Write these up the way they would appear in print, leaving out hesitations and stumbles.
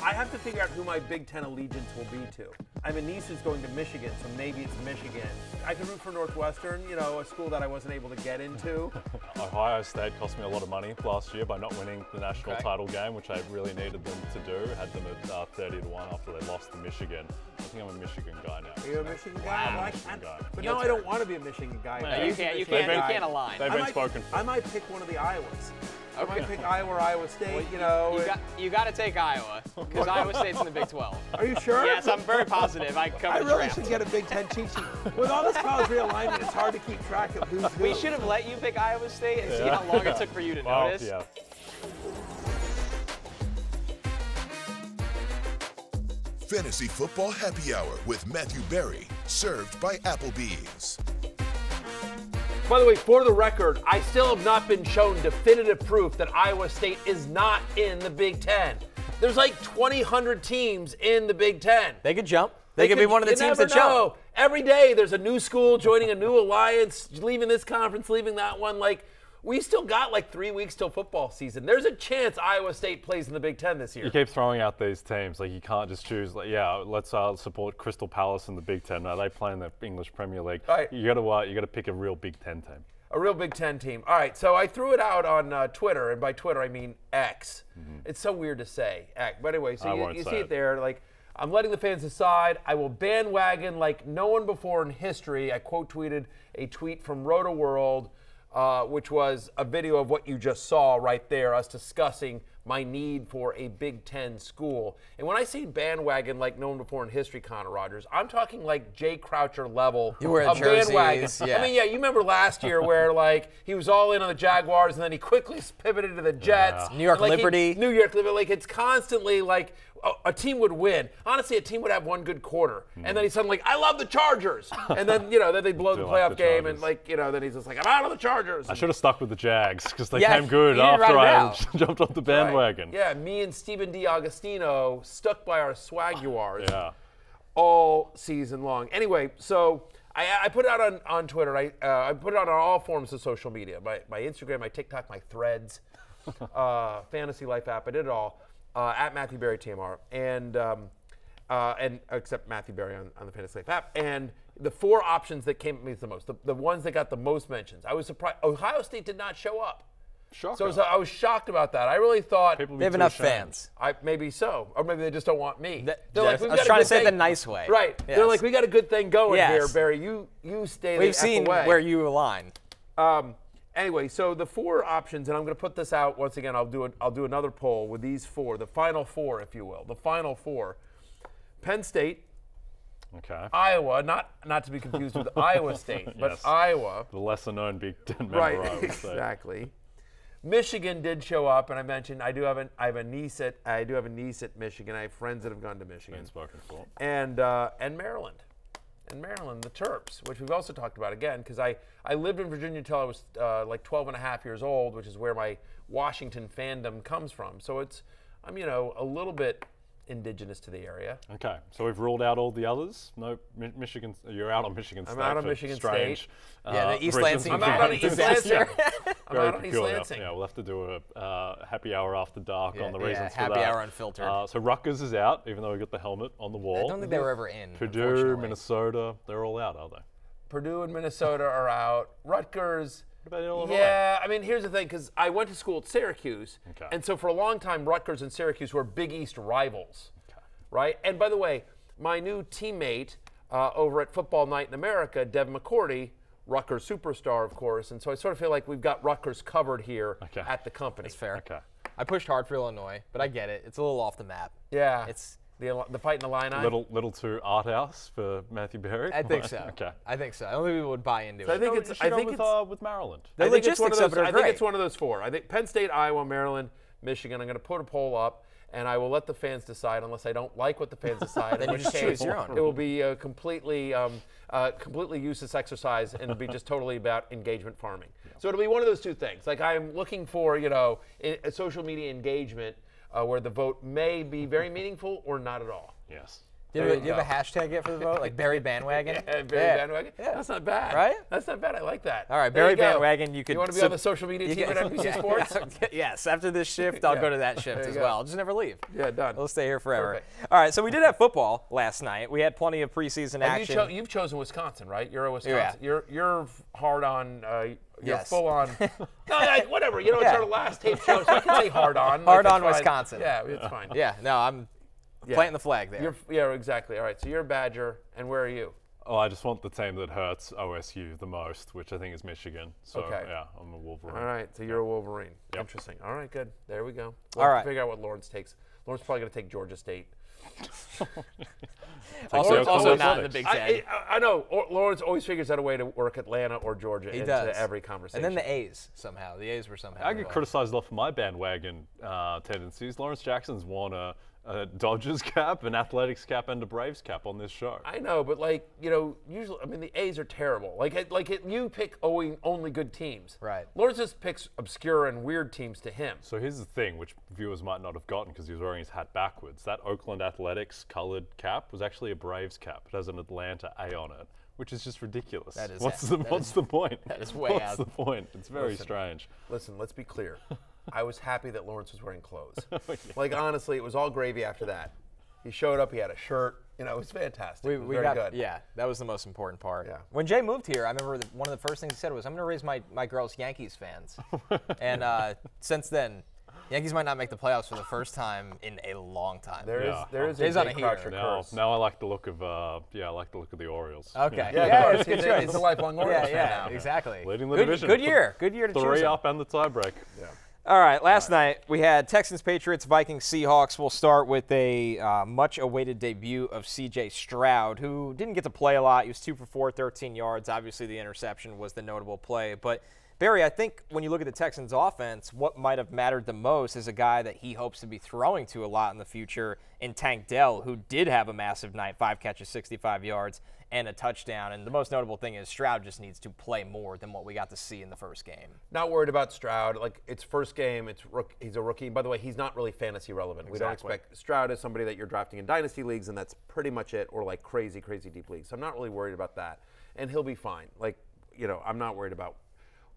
I have to figure out who my Big Ten allegiance will be to. I have a niece who's going to Michigan, so maybe it's Michigan. I could root for Northwestern, you know, a school that I wasn't able to get into. Ohio State cost me a lot of money last year by not winning the national title game, which I really needed them to do. Had them at 30-1 after they lost to Michigan. I think I'm a Michigan guy now. Are you a Michigan guy? I'm a Michigan guy. But no, I don't want to be a Michigan guy. Yeah. You can't align. They've been spoken for. I might pick one of the Iowas. I might pick Iowa or Iowa State, you know. You got to take Iowa, because Iowa State's in the Big 12. Are you sure? Yes, I'm very positive. I covered I really should get a Big Ten cheat sheet. With all this college realignment, it's hard to keep track of who's who. We should have let you pick Iowa State and see how long it took for you to notice. Yeah. Fantasy Football Happy Hour with Matthew Berry, served by Applebee's. By the way, for the record, I still have not been shown definitive proof that Iowa State is not in the Big Ten. There's like 2,000 teams in the Big Ten. They could jump. They could be one of the teams that jump. Every day there's a new school joining a new alliance, leaving this conference, leaving that one. Like, we still got like 3 weeks till football season. There's a chance Iowa State plays in the Big Ten this year. You keep throwing out these teams. Like, you can't just choose, like, yeah, let's support Crystal Palace in the Big Ten. No, they play in the English Premier League. Right. You got to pick a real Big Ten team. A real Big Ten team. All right, so I threw it out on Twitter, and by Twitter I mean X. It's so weird to say X. But anyway, so you see it there. Like, I'm letting the fans decide. I will bandwagon like no one before in history. I quote tweeted a tweet from Rotoworld, which was a video of what you just saw right there, us discussing my need for a Big Ten school. And when I say bandwagon like no one before in history, Connor Rogers, I'm talking like Jay Croucher level of bandwagon. Yeah. I mean, yeah, you remember last year where like he was all in on the Jaguars and then he quickly pivoted to the Jets. Yeah. New York Liberty. New York Liberty. Like, it's constantly like a team would win. Honestly, a team would have one good quarter. And then he's suddenly like, I love the Chargers. And then, you know, then they blow the playoff game and like, you know, then he's just like, I'm out of the Chargers. I should have stuck with the Jags because they Yeah, came good you didn't after write it I out. jumped off the bandwagon. Right. Yeah, me and Stephen DiAgostino stuck by our Swaguars Yeah. all season long. Anyway, so I put it out on Twitter. I put it out on all forms of social media. My Instagram, my TikTok, my Threads, Fantasy Life app. I did it all. At Matthew Berry TMR, and except Matthew Berry on the Fantasy Life app. And the four options that came at me the most, the ones that got the most mentions, I was surprised. Ohio State did not show up. Shocker. So I was shocked about that. I really thought They have enough fans. maybe so, or maybe they just don't want me. I was trying to say it the nice way. Right. Yes. They're like, we got a good thing going Yes. here, Barry. You stay the We've F seen away. where you align. Anyway, so the four options, and I'm going to put this out once again. I'll do another poll with these four, the final four, if you will, the final four: Penn State, Okay. Iowa, not to be confused with Iowa State, but Yes. Iowa. The lesser-known Big Ten member, Right, I would say. exactly. Michigan did show up, and I mentioned I do have a niece at Michigan. I have friends that have gone to Michigan. Been spoken for. And Maryland. And Maryland, the Terps, which we've also talked about again, because I lived in Virginia until I was like 12 and a half years old, which is where my Washington fandom comes from. So I'm a little bit indigenous to the area. Okay, so we've ruled out all the others. No, Michigan. You're out on Michigan State. I'm out on for Michigan strange, State. Yeah, the East reasons. Lansing. I'm out on East Lansing. I'm Very out on East peculiar. Lansing. Yeah, we'll have to do a happy hour after dark on the reasons for happy that. hour unfiltered. So Rutgers is out, even though we got the helmet on the wall. I don't think they were ever in. Purdue, unfortunately. Minnesota, they're all out, are they? Purdue and Minnesota are out. Rutgers. What about Illinois? Yeah, I mean, here's the thing, because I went to school at Syracuse, Okay. and so for a long time, Rutgers and Syracuse were Big East rivals, right? And by the way, my new teammate over at Football Night in America, Dev McCourty, Rutgers superstar, of course, and so I sort of feel like we've got Rutgers covered here at the company. That's fair. Okay. I pushed hard for Illinois, but I get it. It's a little off the map. Yeah, It's. the fight in the Illini. Little too art house for Matthew Berry. I think so. Okay. I think so. I don't think people would buy into So it. I think it's with Maryland. The I think it's one of logistics those. of it are I think great. it's one of those four. I think Penn State, Iowa, Maryland, Michigan. I'm going to put a poll up, and I will let the fans decide. Unless I don't like what the fans decide, Then in you which just case choose your own. it will be a completely useless exercise, and it'll be just totally about engagement farming. So it'll be one of those two things. Like, I'm looking for a social media engagement where the vote may be very meaningful or not at all. Yes. Do you have a hashtag yet for the vote? Like Barry Bandwagon? Yeah, Barry Bandwagon? Yeah. That's not bad. Right? That's not bad. I like that. All right, Barry Bandwagon. You want to be on the social media team at NBC Sports? Yes. After this shift, I'll go to that shift as well. I'll just never leave. Yeah, done. We'll stay here forever. Perfect. All right, so we did have football last night. We had plenty of preseason action. You've chosen Wisconsin, right? You're a Wisconsin. Yeah. You're hard on. You're full on. No, whatever. It's our last tape show, so I can say hard on. Hard on Wisconsin. Yeah, it's fine. Yeah, no, I'm planting the flag there. Yeah, exactly. All right, so you're a Badger, and where are you? Oh, I just want the team that hurts OSU the most, which I think is Michigan. So, yeah, I'm a Wolverine. All right, so you're a Wolverine. Yep. Interesting. All right, good. There we go. All right. Figure out what Lawrence takes. Lawrence probably going to take Georgia State. also not in the Big Ten. I know. Lawrence always figures out a way to work Atlanta or Georgia into every conversation. And then the A's somehow. The A's were somehow. I get criticized a lot for my bandwagon tendencies. Lawrence Jackson's worn a Dodgers cap, an Athletics cap, and a Braves cap on this show. I know, but usually, the A's are terrible. You pick only good teams. Right. Lawrence just picks obscure and weird teams to him. So here's the thing, which viewers might not have gotten because he was wearing his hat backwards. That Oakland Athletics colored cap was actually a Braves cap. It has an Atlanta A on it, which is just ridiculous. That is what's the point? That is way out. What's the point? It's very strange. Listen, let's be clear. I was happy that Lawrence was wearing clothes. Honestly, it was all gravy after that. He showed up, he had a shirt. It was fantastic. It was very good. Yeah, that was the most important part. Yeah. When Jay moved here, I remember one of the first things he said was, I'm going to raise my girls Yankees fans. And since then, Yankees might not make the playoffs for the first time in a long time. There is a Jay Croucher curse. Now I like the look of the Orioles. Okay. Yeah, it's good choice. He's a lifelong Orioles fan now. Exactly. Leading the division. Good year to choose 3 him. up and the tiebreak. Yeah. All right, last night we had Texans, Patriots, Vikings, Seahawks. We'll start with a much-awaited debut of C.J. Stroud, who didn't get to play a lot. He was 2 for 4, 13 yards. Obviously, the interception was the notable play. But, Barry, I think when you look at the Texans' offense, what might have mattered the most is a guy that he hopes to be throwing to a lot in the future in Tank Dell, who did have a massive night, 5 catches, 65 yards, and a touchdown. And the most notable thing is Stroud just needs to play more than what we got to see in the first game. Not worried about Stroud. It's first game. He's a rookie. By the way, he's not really fantasy relevant. Exactly. We don't expect Stroud is somebody that you're drafting in dynasty leagues, and that's pretty much it, or crazy, crazy deep leagues. So I'm not really worried about that. And he'll be fine. I'm not worried about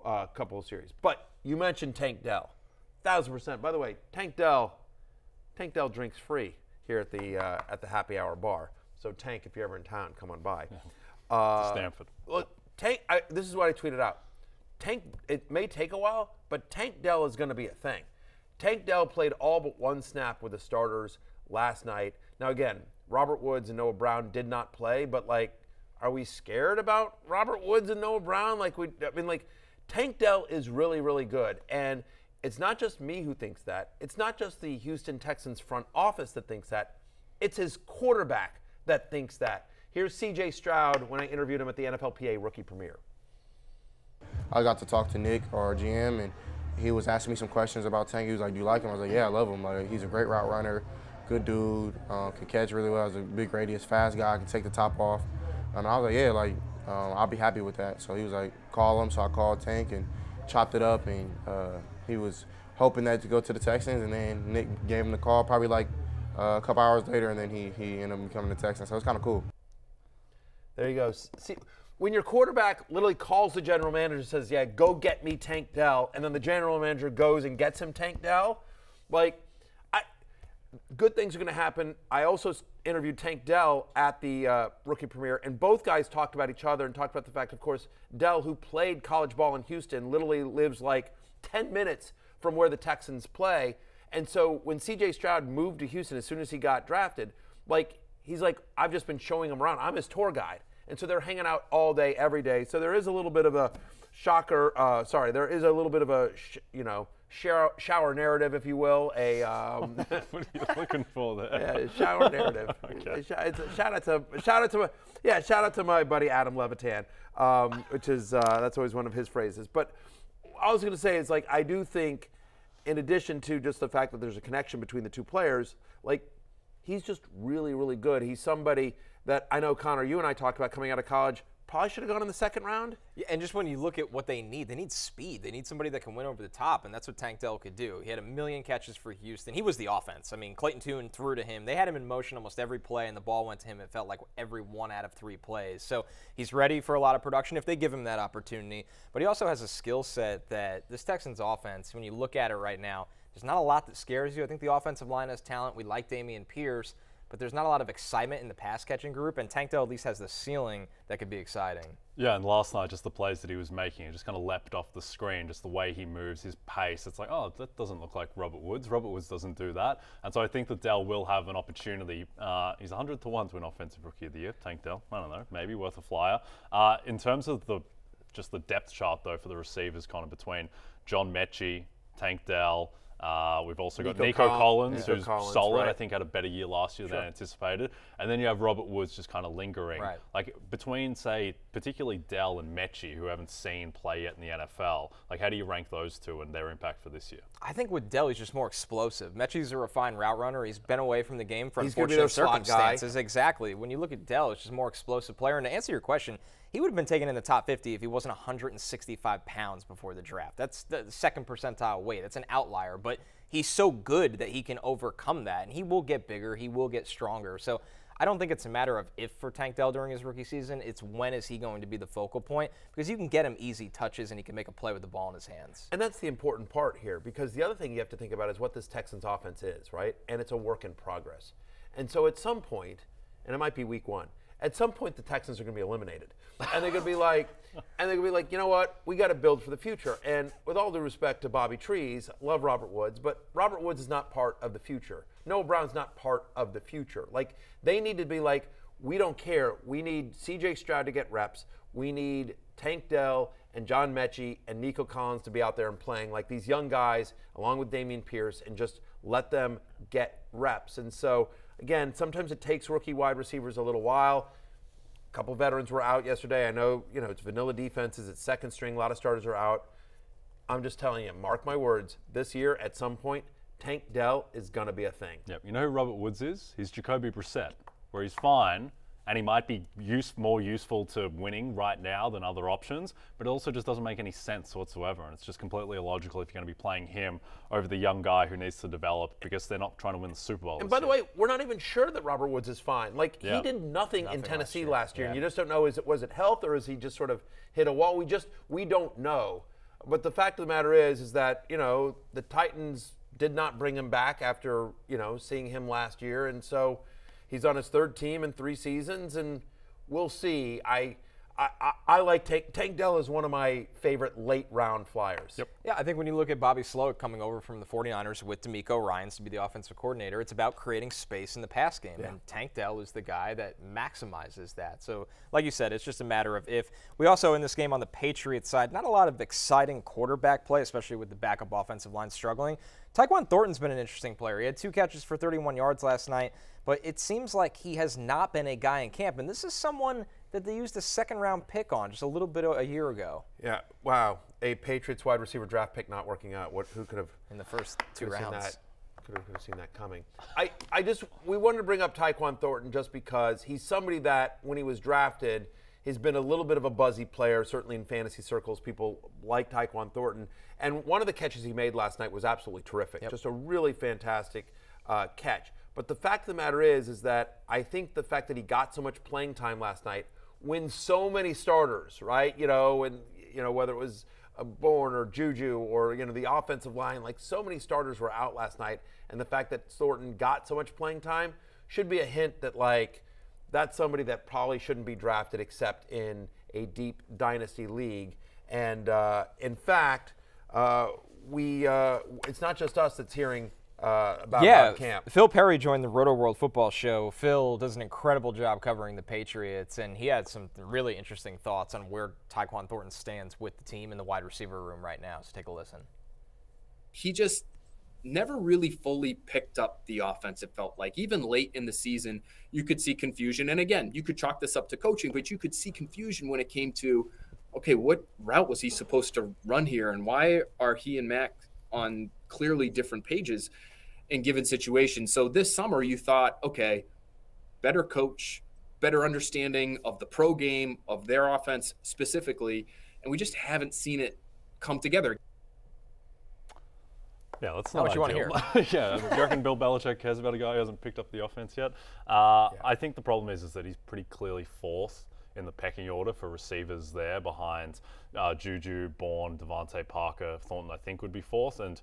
a couple of series. But you mentioned Tank Dell. 1,000%. By the way, Tank Dell drinks free here at the happy hour bar. So Tank, if you're ever in town, come on by. Stanford. Look, Tank. This is what I tweeted out. Tank. It may take a while, but Tank Dell is going to be a thing. Tank Dell played all but one snap with the starters last night. Now again, Robert Woods and Noah Brown did not play, but are we scared about Robert Woods and Noah Brown? Tank Dell is really, really good, and it's not just me who thinks that. It's not just the Houston Texans front office that thinks that. It's his quarterback that thinks that. Here's C.J. Stroud when I interviewed him at the NFLPA rookie premiere. I got to talk to Nick, our GM, and he was asking me some questions about Tank. He was like, do you like him? I was like, yeah, I love him. He's a great route runner, good dude, can catch really well. He's a big radius, fast guy, can take the top off. And I was like, yeah, I'll be happy with that. So he was like, call him. So I called Tank and chopped it up, and he was hoping that to go to the Texans, and then Nick gave him the call probably a couple hours later, and then he ended up becoming the Texan. So it's kind of cool. There you go. See, when your quarterback literally calls the general manager and says, yeah, go get me Tank Dell, and then the general manager goes and gets him Tank Dell, good things are going to happen. I also interviewed Tank Dell at the rookie premiere, and both guys talked about each other and talked about the fact, of course, Dell, who played college ball in Houston, literally lives 10 minutes from where the Texans play. And so when C.J. Stroud moved to Houston as soon as he got drafted, he's like, I've just been showing him around. I'm his tour guide. And so they're hanging out all day, every day. So there is a little bit of a there is a little bit of a, shower narrative, if you will. What are you looking for there? Yeah, shower narrative. Okay. Shout out to my buddy Adam Levitan, which is, that's always one of his phrases. But all I was going to say is, I do think, in addition to just the fact that there's a connection between the two players, he's just really, really good. He's somebody that I know, Connor, you and I talked about coming out of college, probably should have gone in the second round. Yeah, and just when you look at what they need speed. They need somebody that can win over the top, and that's what Tank Dell could do. He had 1 million catches for Houston. He was the offense. I mean, Clayton Tune threw to him. They had him in motion almost every play, and the ball went to him. It felt like every 1 out of 3 plays. So he's ready for a lot of production if they give him that opportunity. But he also has a skill set that this Texans offense, when you look at it right now, there's not a lot that scares you. I think the offensive line has talent. We like Dameon Pierce, but there's not a lot of excitement in the pass-catching group, and Tank Dell at least has the ceiling that could be exciting. Yeah, and last night, just the plays that he was making, it just kind of leapt off the screen, just the way he moves, his pace. It's like, oh, that doesn't look like Robert Woods. Robert Woods doesn't do that. And so I think that Dell will have an opportunity. He's 100 to 1 to win Offensive Rookie of the Year, Tank Dell. I don't know, maybe worth a flyer. In terms of just the depth chart, though, for the receivers, kind of between John Mechie, Tank Dell, we've also got Nico Collins, who's solid. Right. I think had a better year last year than anticipated. And then you have Robert Woods just kind of lingering. Right. Like between, say, particularly Dell and Mechie, who haven't seen play yet in the NFL, like how do you rank those two and their impact for this year? I think with Dell, he's just more explosive. Mechie's a refined route runner. He's been away from the game for He's unfortunate circumstances. Exactly. When you look at Dell, it's just a more explosive player. And to answer your question, he would have been taken in the top 50 if he wasn't 165 pounds before the draft. That's the second percentile weight. That's an outlier. But he's so good that he can overcome that. And he will get bigger. He will get stronger. So I don't think it's a matter of if for Tank Dell during his rookie season. It's when is he going to be the focal point. Because you can get him easy touches and he can make a play with the ball in his hands. And that's the important part here. Because the other thing you have to think about is what this Texans offense is, right? And it's a work in progress. And so at some point, and it might be week 1, at some point the Texans are going to be eliminated. And they're going to be like, you know what? We got to build for the future. And with all due respect to Bobby Trees, love Robert Woods, but Robert Woods is not part of the future. Noah Brown's not part of the future. Like, they need to be like, we don't care. We need C.J. Stroud to get reps. We need Tank Dell and John Mechie and Nico Collins to be out there and playing like these young guys, along with Dameon Pierce, and just let them get reps. And so, again, sometimes it takes rookie wide receivers a little while. A couple veterans were out yesterday. I know, it's vanilla defenses. It's second string. A lot of starters are out. I'm just telling you, mark my words, this year at some point, Tank Dell is going to be a thing. Yep. You know who Robert Woods is? He's Jakobi Brissett, where he's fine, and he might be more useful to winning right now than other options, but it also just doesn't make any sense whatsoever, and it's just completely illogical if you're going to be playing him over the young guy who needs to develop because they're not trying to win the Super Bowl. And by the way, we're not even sure that Robert Woods is fine. Like, he did nothing in Tennessee last year, and you just don't know, was it health or is he just sort of hit a wall? We don't know. But the fact of the matter is that, the Titans did not bring him back after, seeing him last year, and so he's on his 3rd team in 3 seasons, and we'll see. I like Tank Dell is one of my favorite late round flyers. Yep. Yeah, I think when you look at Bobby Slowick coming over from the 49ers with D'Amico Ryans to be the offensive coordinator, it's about creating space in the pass game. Yeah. And Tank Dell is the guy that maximizes that. So, like you said, it's just a matter of if. We also, in this game on the Patriots side, not a lot of exciting quarterback play, especially with the backup offensive line struggling. Tyquan Thornton's been an interesting player. He had 2 catches for 31 yards last night, but it seems like he has not been a guy in camp. And this is someone that they used a 2nd-round pick on just a little bit a year ago. Yeah, wow. A Patriots wide receiver draft pick not working out. Who could have? In the first 2 rounds. Could have seen that coming. We wanted to bring up Tyquan Thornton just because he's somebody that, when he was drafted, has been a little bit of a buzzy player, certainly in fantasy circles. People like Tyquan Thornton. And one of the catches he made last night was absolutely terrific. Yep. Just a really fantastic catch. But the fact of the matter is that I think the fact that he got so much playing time last night, when so many starters, right? Whether it was Bourne or Juju or, the offensive line, like so many starters were out last night. And the fact that Thornton got so much playing time should be a hint that, that's somebody that probably shouldn't be drafted except in a deep dynasty league. And in fact, it's not just us that's hearing about camp. Phil Perry joined the Rotoworld Football Show. Phil does an incredible job covering the Patriots, and he had some really interesting thoughts on where Tyquan Thornton stands with the team in the wide receiver room right now. So take a listen. He just never really fully picked up the offense, it felt like. Even late in the season, you could see confusion. And again, you could chalk this up to coaching, but you could see confusion when it came to, okay, what route was he supposed to run here? And why are he and Mac on clearly different pages in given situations? So this summer you thought, okay, better coach, better understanding of the pro game, of their offense specifically, and we just haven't seen it come together. Yeah, that's not not what ideal. you want to hear. Yeah, do you reckon Bill Belichick cares about a guy who hasn't picked up the offense yet? I think the problem is that he's pretty clearly fourth in the pecking order for receivers there behind Juju, Bourne, Devontae Parker, Thornton. I think would be fourth, and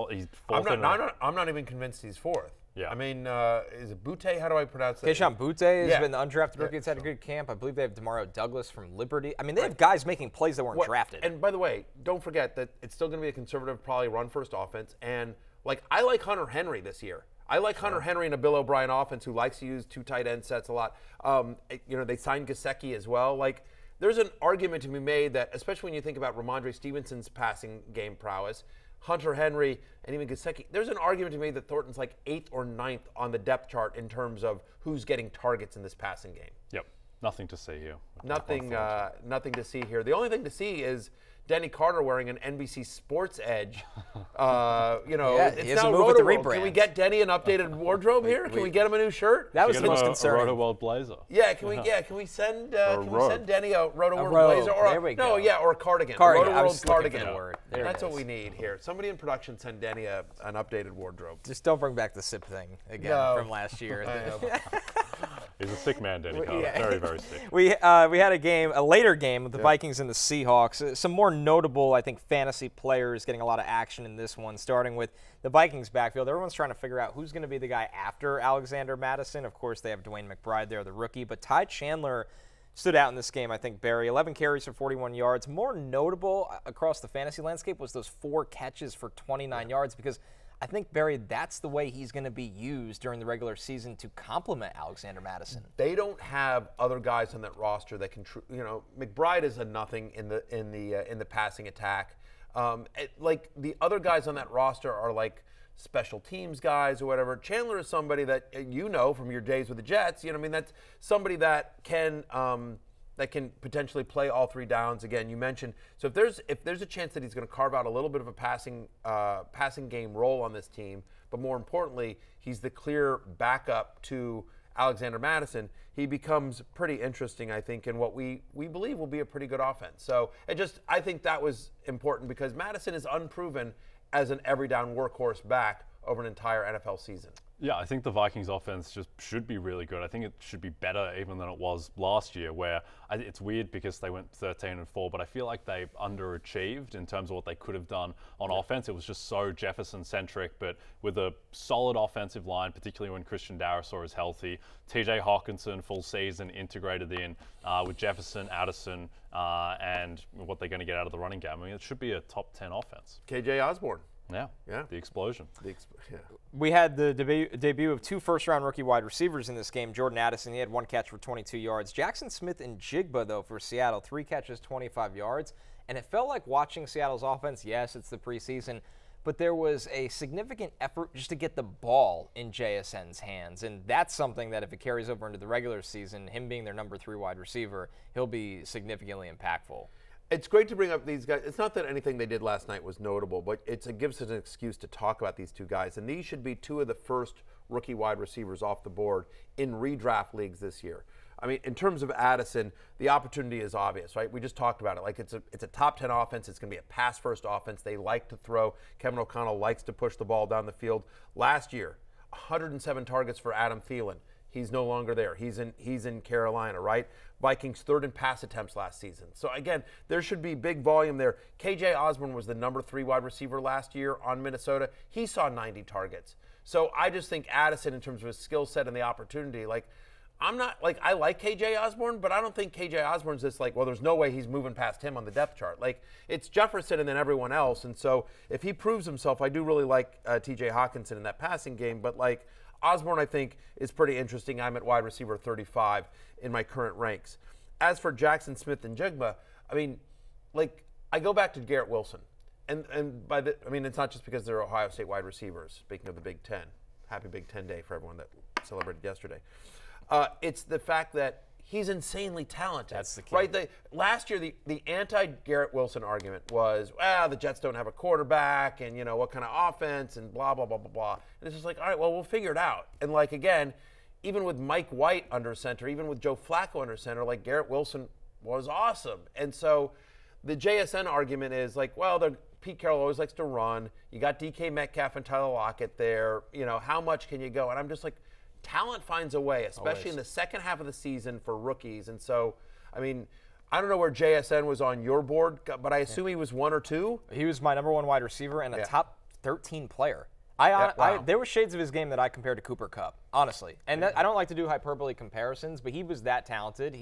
he's fourth. I'm not even convinced he's fourth. Yeah. I mean, is it Butte? How do I pronounce that? Kayshon Boutte has been the undrafted rookie. It's had a good camp. I believe they have Demario Douglas from Liberty. I mean, they have guys making plays that weren't drafted. And by the way, don't forget that it's still going to be a conservative, probably run-first offense. And, I like Hunter Henry this year. I like Hunter Henry in a Bill O'Brien offense who likes to use 2 tight end sets a lot. They signed Gesicki as well. There's an argument to be made that, especially when you think about Ramondre Stevenson's passing game prowess, Hunter Henry, and even Gesicki, there's an argument to be made that Thornton's 8th or 9th on the depth chart in terms of who's getting targets in this passing game. Yep, nothing to see here. Nothing to see here. The only thing to see is Denny Carter wearing an NBC Sports Edge. It's now Rotoworld. Can we get Denny an updated wardrobe here? Can we get him a new shirt? That was the most concerning. A Rotoworld blazer. Yeah, can we send Denny a Rotoworld blazer or or a cardigan. Rotoworld cardigan. That's what we need here. Somebody in production send Denny an updated wardrobe. Just don't bring back the sip thing again from last year. He's a sick man, Denny Carter. Yeah. Very, very sick. We had a later game with the Vikings and the Seahawks. Some more notable, I think, fantasy players getting a lot of action in this one, starting with the Vikings backfield. Everyone's trying to figure out who's going to be the guy after Alexander Mattison. Of course, they have Dwayne McBride there, the rookie. But Ty Chandler stood out in this game, I think, Barry. 11 carries for 41 yards. More notable across the fantasy landscape was those 4 catches for 29 yards because I think, Barry, that's the way he's going to be used during the regular season to complement Alexander Mattison. They don't have other guys on that roster that can, McBride is a nothing in the passing attack. The other guys on that roster are special teams guys or whatever. Chandler is somebody that from your days with the Jets. That's somebody that can potentially play all 3 downs. Again, you mentioned, so if there's a chance that he's going to carve out a little bit of a passing game role on this team, but more importantly, he's the clear backup to Alexander Mattison, he becomes pretty interesting, I think, in what we believe will be a pretty good offense. So I think that was important because Mattison is unproven as an every down workhorse back over an entire NFL season. Yeah, I think the Vikings offense just should be really good. I think it should be better even than it was last year, where it's weird because they went 13-4, but I feel like they underachieved in terms of what they could have done on offense. It was just so Jefferson-centric, but with a solid offensive line, particularly when Christian Darrisaw is healthy. TJ Hawkinson, full season, integrated in with Jefferson, Addison, and what they're going to get out of the running game. I mean, it should be a top 10 offense. KJ Osborne. Yeah, the explosion. We had the debut of 2 first-round rookie wide receivers in this game. Jordan Addison, he had 1 catch for 22 yards. Jaxon Smith-Njigba, though, for Seattle, 3 catches, 25 yards. And it felt like watching Seattle's offense. Yes, it's the preseason, but there was a significant effort just to get the ball in JSN's hands. And that's something that if it carries over into the regular season, him being their number 3 wide receiver, he'll be significantly impactful. It's great to bring up these guys. It's not that anything they did last night was notable, but it gives us an excuse to talk about these 2 guys. And these should be 2 of the first rookie wide receivers off the board in redraft leagues this year. I mean, in terms of Addison, the opportunity is obvious, right? We just talked about it. It's a top 10 offense. It's going to be a pass-first offense. They like to throw. Kevin O'Connell likes to push the ball down the field. Last year, 107 targets for Adam Thielen. He's no longer there. He's in Carolina, right? Vikings 3rd in pass attempts last season. So again, there should be big volume there. KJ Osborne was the number 3 wide receiver last year on Minnesota. He saw 90 targets. So I just think Addison, in terms of his skill set and the opportunity, I like KJ Osborne, but I don't think KJ Osborne's this there's no way he's moving past him on the depth chart. It's Jefferson and then everyone else. And so if he proves himself, I do really like TJ Hawkinson in that passing game, but Osborne, I think, is pretty interesting. I'm at wide receiver 35 in my current ranks. As for Jaxon Smith-Njigba, I mean, I go back to Garrett Wilson. And it's not just because they're Ohio State wide receivers, speaking of the Big Ten. Happy Big Ten Day for everyone that celebrated yesterday. It's the fact that he's insanely talented. That's the key. Right? Last year, the anti-Garrett Wilson argument was, the Jets don't have a quarterback, and, what kind of offense, and blah, blah, blah, blah, blah. And it's just all right, well, we'll figure it out. And, again, even with Mike White under center, even with Joe Flacco under center, like Garrett Wilson was awesome. And so the JSN argument is like, well, Pete Carroll always likes to run. You got DK Metcalf and Tyler Lockett there. You know, how much can you go? And I'm just like, talent finds a way, especially in the second half of the season for rookies. And so, I mean, I don't know where JSN was on your board, but I assume he was 1 or 2. He was my #1 wide receiver and a top 13 player. There were shades of his game that I compared to Cooper Kupp, honestly. And I don't like to do hyperbole comparisons, but he was that talented.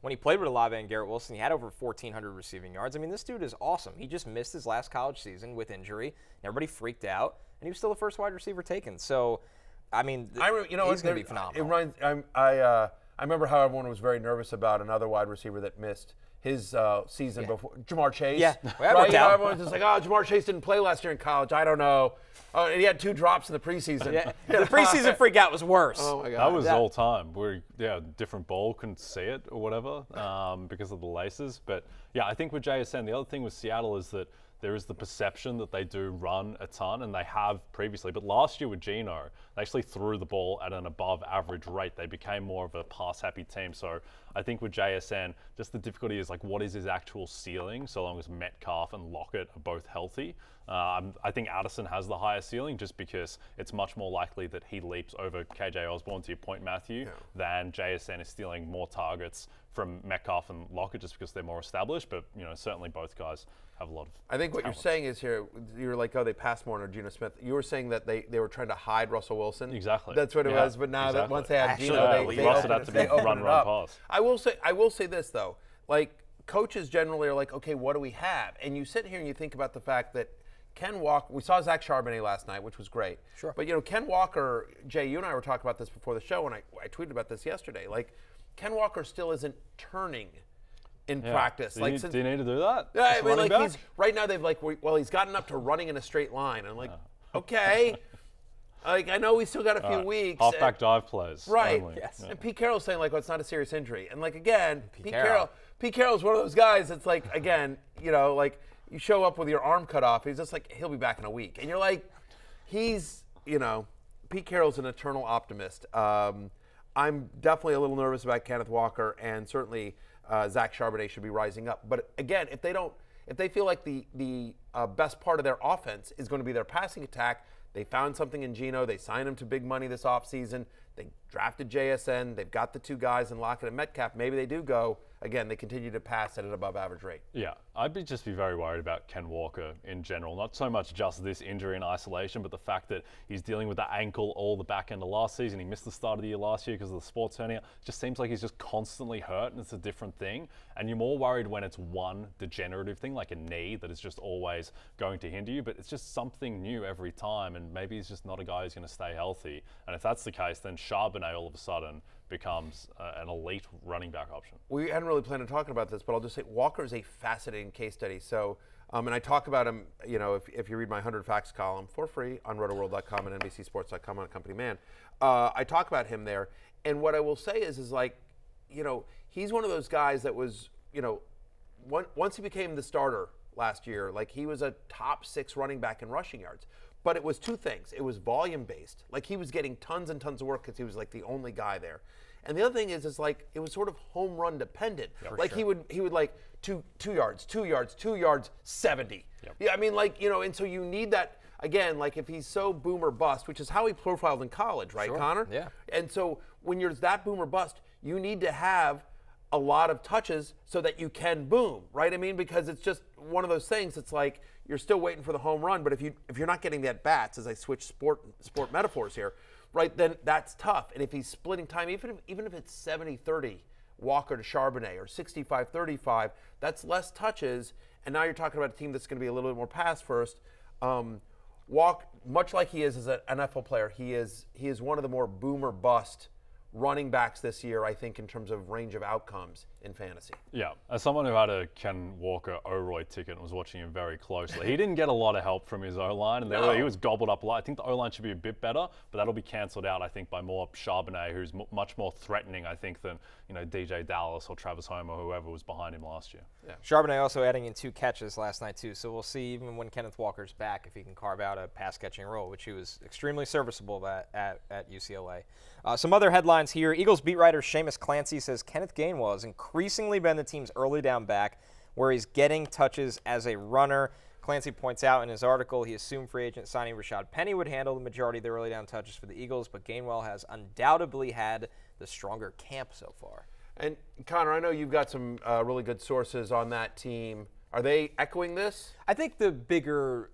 When he played with Olave and Garrett Wilson, he had over 1,400 receiving yards. I mean, this dude is awesome. He just missed his last college season with injury. Everybody freaked out, and he was still the first wide receiver taken. So, I mean, he's going to be phenomenal. I remember how everyone was very nervous about another wide receiver that missed his season before, Jamar Chase. Yeah, right? Everyone's just like, oh, Jamar Chase didn't play last year in college. I don't know. Oh, and he had 2 drops in the preseason. The preseason freak out was worse. Oh my God. That was all time. Different ball, couldn't see it or whatever because of the laces. But yeah, I think with JSN, the other thing with Seattle is that there is the perception that they do run a ton, and they have previously. But last year with Geno, they actually threw the ball at an above-average rate. They became more of a pass-happy team. So I think with JSN, just the difficulty is, like, what is his actual ceiling, so long as Metcalf and Lockett are both healthy? I think Addison has the higher ceiling just because it's much more likely that he leaps over KJ Osborne, to your point, Matthew, than JSN is stealing more targets from Metcalf and Lockett just because they're more established. But, you know, certainly both guys have a lot of I think what talent. You're saying is here, you're like, oh, they passed more on Geno Smith. You were saying that they were trying to hide Russell Wilson. Exactly. That's what it was. But now that once they had Geno, they opened it up. Pass. I will say this, though. Like, coaches generally are like, okay, what do we have? And you sit here and you think about the fact that Ken Walker, we saw Zach Charbonnet last night, which was great. Sure. But, you know, Ken Walker, Jay, you and I were talking about this before the show, and I tweeted about this yesterday. Like, Ken Walker still isn't turning in practice. Do you need to do that? Yeah, I mean, like, right now they've like, well, he's gotten up to running in a straight line. I'm like, okay. Like, I know we still got a few weeks. Halfback dive plays. Right. Only. Yes. And Pete Carroll's saying, like, well, it's not a serious injury. And, like, again, Pete Carroll's one of those guys that's like, again, you know, like, you show up with your arm cut off. He's just like, he'll be back in a week. And you're like, he's, you know, Pete Carroll's an eternal optimist. I'm definitely a little nervous about Kenneth Walker, and certainly Zach Charbonnet should be rising up. But again, if they feel like the best part of their offense is going to be their passing attack, they found something in Geno. They signed him to big money this offseason. They drafted JSN. They've got the 2 guys in Lockett and Metcalf. Maybe they do go. Again, they continue to pass at an above-average rate. Yeah, I'd just be very worried about Ken Walker in general. Not so much just this injury in isolation, but the fact that he's dealing with the ankle all the back end of last season. He missed the start of the year last year because of the sports hernia. It just seems like he's just constantly hurt, and it's a different thing. And you're more worried when it's one degenerative thing, like a knee, that is just always going to hinder you. But it's just something new every time, and maybe he's just not a guy who's going to stay healthy. And if that's the case, then Charbonnet all of a sudden becomes an elite running back option. We hadn't really planned on talking about this, but I'll just say Walker is a fascinating case study. So, and I talk about him, you know, if you read my 100 Facts column for free on rotoworld.com and NBCsports.com on Company Man, I talk about him there. And what I will say is like, you know, he's one of those guys that was, you know, once he became the starter last year, like he was a top 6 running back in rushing yards. But it was 2 things. It was volume-based. Like, he was getting tons and tons of work because he was, like, the only guy there. And the other thing is like, it was sort of home run dependent. Yeah, like, sure. he would like, 2 yards, 2 yards, 2 yards, 70. Yep. Yeah, I mean, like, you know, and so you need that, again, like, if he's so boom or bust, which is how he profiled in college, right, Connor? Yeah. And so when you're that boom or bust, you need to have a lot of touches so that you can boom, right? I mean, because it's just one of those things. It's like you're still waiting for the home run, but if you're not getting the at bats, as I switch sport metaphors here, right? Then that's tough. And if he's splitting time, even if it's 70-30, Walker to Charbonnet, or 65-35, that's less touches. And now you're talking about a team that's going to be a little bit more pass first. Much like he is as an NFL player, he is one of the more boom or bust running backs this year, I think, in terms of range of outcomes in fantasy. Yeah, as someone who had a Ken Walker O-Roy ticket and was watching him very closely, he didn't get a lot of help from his O-line, and he was gobbled up a lot. I think the O-line should be a bit better, but that'll be cancelled out, I think, by more Charbonnet, who's much more threatening, I think, than DJ Dallas or Travis Homer or whoever was behind him last year. Yeah. Charbonnet also adding in 2 catches last night, too, so we'll see even when Kenneth Walker's back if he can carve out a pass-catching role, which he was extremely serviceable at UCLA. Some other headlines Headlines here. Eagles beat writer Seamus Clancy says Kenneth Gainwell has increasingly been the team's early down back, where he's getting touches as a runner. Clancy points out in his article he assumed free agent signing Rashad Penny would handle the majority of the early down touches for the Eagles, but Gainwell has undoubtedly had the stronger camp so far. And Connor, I know you've got some really good sources on that team. Are they echoing this? I think the bigger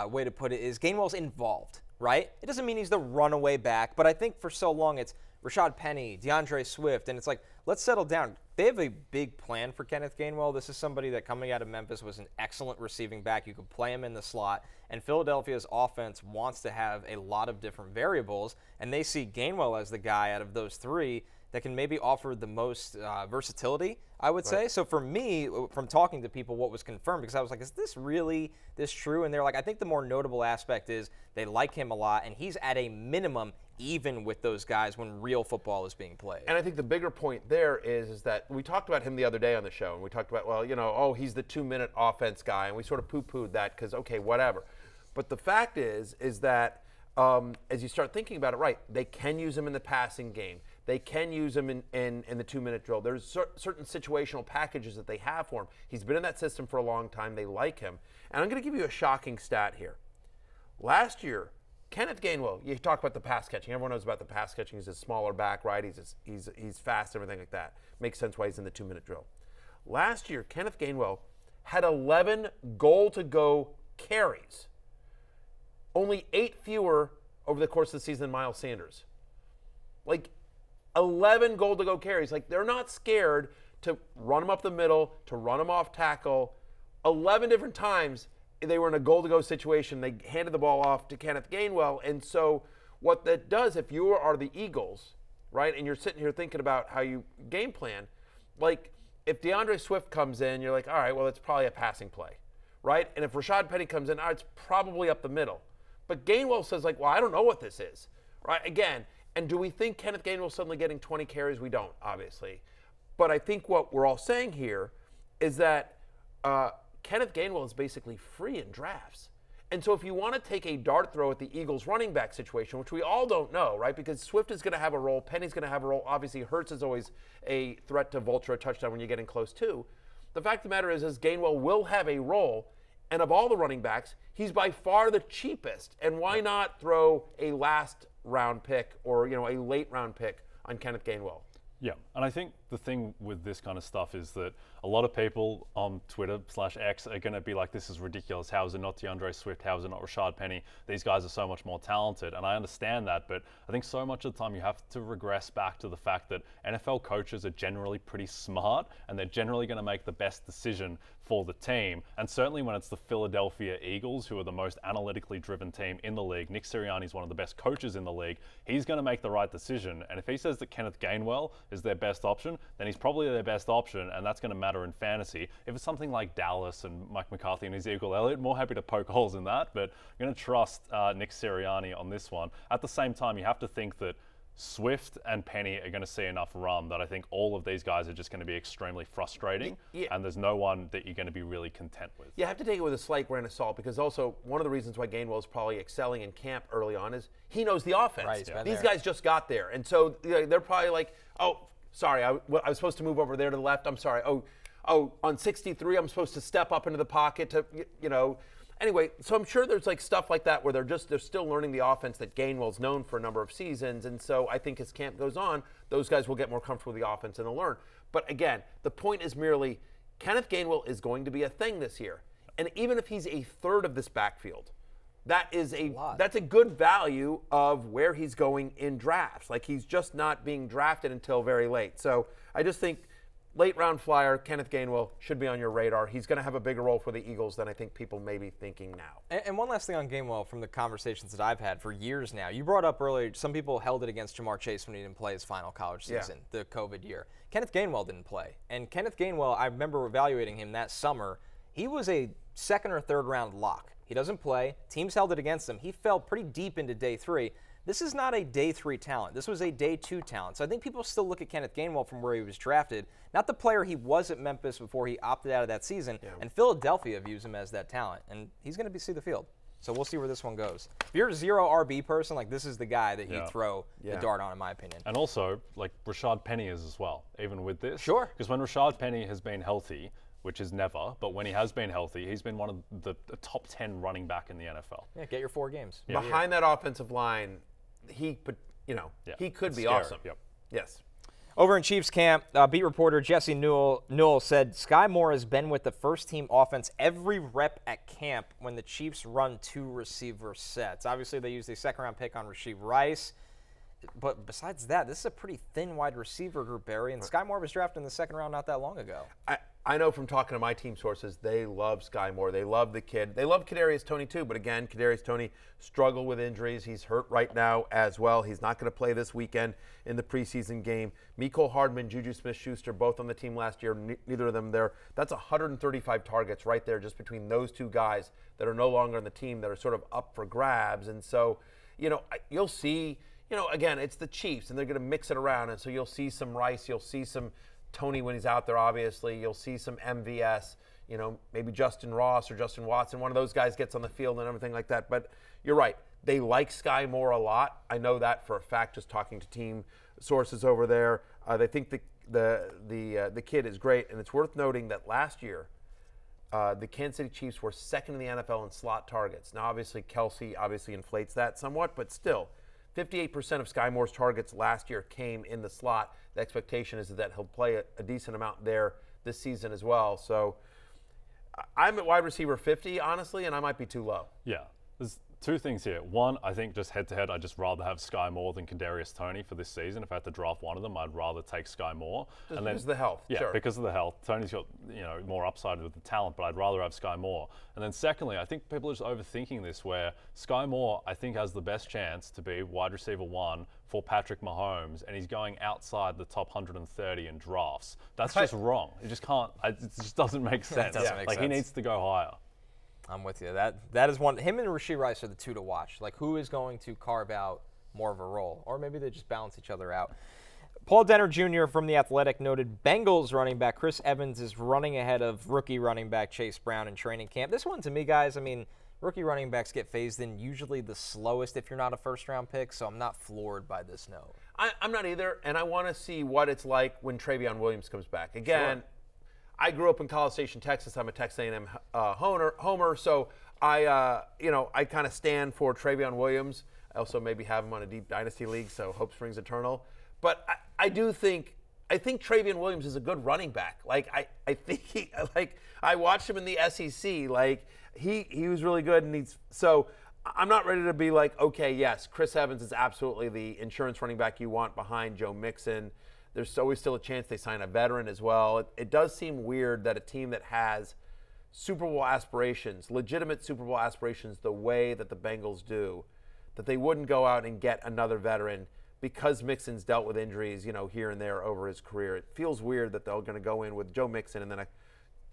way to put it is Gainwell's involved, right? It doesn't mean he's the runaway back, but I think for so long it's Rashad Penny, DeAndre Swift, and it's like, let's settle down. They have a big plan for Kenneth Gainwell. This is somebody that coming out of Memphis was an excellent receiving back. You could play him in the slot, and Philadelphia's offense wants to have a lot of different variables, and they see Gainwell as the guy out of those three that can maybe offer the most versatility, I would say. So for me, from talking to people, what was confirmed, because I was like, is this really this true? And they're like, I think the more notable aspect is they like him a lot, and he's at a minimum even with those guys when real football is being played. And I think the bigger point there is that we talked about him the other day on the show, and we talked about, well, you know, oh, he's the 2-minute offense guy, and we sort of poo-pooed that because, okay, whatever. But the fact is that as you start thinking about it, right, they can use him in the passing game. They can use him in the 2-minute drill. There's certain situational packages that they have for him. He's been in that system for a long time. They like him. And I'm going to give you a shocking stat here. Last year, Kenneth Gainwell, you talk about the pass catching. Everyone knows about the pass catching. He's a smaller back, right? He's fast, everything like that. Makes sense why he's in the 2-minute drill. Last year, Kenneth Gainwell had 11 goal-to-go carries. Only 8 fewer over the course of the season than Miles Sanders. Like, 11 goal-to-go carries. Like, they're not scared to run him up the middle, to run him off tackle. 11 different times they were in a goal-to-go situation. They handed the ball off to Kenneth Gainwell. And so what that does, if you are the Eagles, right, and you're sitting here thinking about how you game plan, like if DeAndre Swift comes in, you're like, all right, well, it's probably a passing play, right? And if Rashad Penny comes in, it's probably up the middle. But Gainwell says, like, well, I don't know what this is, right? Again, and do we think Kenneth Gainwell suddenly getting 20 carries? We don't, obviously. But I think what we're all saying here is that Kenneth Gainwell is basically free in drafts. And so if you want to take a dart throw at the Eagles running back situation, which we all don't know, right? Because Swift is going to have a role, Penny's going to have a role. Obviously, Hurts is always a threat to vulture a touchdown when you're getting close to. The fact of the matter is Gainwell will have a role. And of all the running backs, he's by far the cheapest. And why not throw a last round pick or, you know, a late round pick on Kenneth Gainwell? Yeah, and I think the thing with this kind of stuff is that a lot of people on Twitter/X are going to be like, this is ridiculous. How is it not DeAndre Swift? How is it not Rashad Penny? These guys are so much more talented. And I understand that, but I think so much of the time you have to regress back to the fact that NFL coaches are generally pretty smart and they're generally going to make the best decision for the team. And certainly when it's the Philadelphia Eagles, who are the most analytically driven team in the league, Nick Sirianni is one of the best coaches in the league, he's going to make the right decision. And if he says that Kenneth Gainwell is their best option, then he's probably their best option, and that's going to matter in fantasy. If it's something like Dallas and Mike McCarthy and Ezekiel Elliott, more happy to poke holes in that, but I'm going to trust Nick Sirianni on this one. At the same time, you have to think that Swift and Penny are going to see enough run that I think all of these guys are just going to be extremely frustrating, and there's no one that you're going to be really content with. You have to take it with a slight grain of salt, because also one of the reasons why Gainwell is probably excelling in camp early on is he knows the offense. Right, These guys just got there, and so they're probably like, oh, sorry, I was supposed to move over there to the left. I'm sorry. Oh, on 63, I'm supposed to step up into the pocket to, you know. Anyway, so I'm sure there's like stuff like that where they're still learning the offense that Gainwell's known for a number of seasons. And so I think as camp goes on, those guys will get more comfortable with the offense and they'll learn. But again, the point is merely Kenneth Gainwell is going to be a thing this year. And even if he's a third of this backfield, that's a good value of where he's going in drafts. Like, he's just not being drafted until very late. So I just think late round flyer, Kenneth Gainwell should be on your radar. He's going to have a bigger role for the Eagles than I think people may be thinking now. And one last thing on Gainwell from the conversations that I've had for years now. You brought up earlier, some people held it against Jamar Chase when he didn't play his final college season, the COVID year. Kenneth Gainwell didn't play. And Kenneth Gainwell, I remember evaluating him that summer. He was a second or third round lock. He doesn't play. Teams held it against him. He fell pretty deep into day 3. This is not a day 3 talent. This was a day 2 talent. So I think people still look at Kenneth Gainwell from where he was drafted, not the player he was at Memphis before he opted out of that season. And Philadelphia views him as that talent, and he's going to see the field. So we'll see where this one goes. If you're a zero RB person, like this is the guy that you throw the dart on, in my opinion. And also, like Rashad Penny is as well, even with this. Sure. Because when Rashad Penny has been healthy, which is never, but when he has been healthy, he's been one of the top 10 running back in the NFL. Yeah, get your 4 games. Yeah. Behind that offensive line, he could be awesome. Yep. Yes. Over in Chiefs camp, beat reporter Jesse Newell said Skyy Moore has been with the first-team offense every rep at camp when the Chiefs run 2 receiver sets. Obviously, they used a second-round pick on Rashee Rice. But besides that, this is a pretty thin wide receiver group, Barry. And Skyy Moore was drafted in the 2nd round not that long ago. I know from talking to my team sources, they love Skyy Moore. They love the kid. They love Kadarius Toney too. But again, Kadarius Toney struggled with injuries. He's hurt right now as well. He's not going to play this weekend in the preseason game. Mecole Hardman, Juju Smith-Schuster, both on the team last year. Neither of them there. That's 135 targets right there just between those 2 guys that are no longer on the team that are sort of up for grabs. And so, you'll see, again, it's the Chiefs, and they're going to mix it around. And so you'll see some Rice. You'll see some Toney when he's out there, obviously. You'll see some MVS, maybe Justin Ross or Justin Watson. One of those guys gets on the field and everything like that. But you're right. They like Skyy Moore a lot. I know that for a fact, just talking to team sources over there. They think the kid is great. And it's worth noting that last year, the Kansas City Chiefs were 2nd in the NFL in slot targets. Now, obviously, Kelsey inflates that somewhat, but still, 58% of Skyy Moore's targets last year came in the slot. The expectation is that he'll play a decent amount there this season as well. So I'm at wide receiver 50, honestly, and I might be too low. Yeah. There's 2 things here. One, I think just head-to-head, I'd just rather have Skyy Moore than Kadarius Toney for this season. If I had to draft one of them, I'd rather take Skyy Moore. Just because of the health. Yeah, sure. because of the health. Tony's got more upside with the talent, but I'd rather have Skyy Moore. And then secondly, I think people are just overthinking this, where Skyy Moore, I think, has the best chance to be wide receiver 1 for Patrick Mahomes, and he's going outside the top 130 in drafts. That's just wrong. It just can't. It just doesn't make sense. It doesn't make sense. He needs to go higher. I'm with you. That is one. Him and Rashee Rice are the 2 to watch. Like, who is going to carve out more of a role? Or maybe they just balance each other out. Paul Denner Jr. from The Athletic noted Bengals running back Chris Evans is running ahead of rookie running back Chase Brown in training camp. This one, to me, guys, I mean, rookie running backs get phased in usually the slowest if you're not a first-round pick, so I'm not floored by this note. I'm not either, and I want to see what it's like when Travion Williams comes back. Again, I grew up in College Station, Texas. I'm a Texas A&M homer, so I kind of stand for Travion Williams. I also maybe have him on a deep dynasty league, so hope springs eternal. But I think Travion Williams is a good running back. Like I think I watched him in the SEC. Like he was really good, and so I'm not ready to be like, okay, yes, Chris Evans is absolutely the insurance running back you want behind Joe Mixon. There's always still a chance they sign a veteran as well. It does seem weird that a team that has Super Bowl aspirations, legitimate Super Bowl aspirations, the way that the Bengals do, that they wouldn't go out and get another veteran because Mixon's dealt with injuries, here and there over his career. It feels weird that they're going to go in with Joe Mixon and then a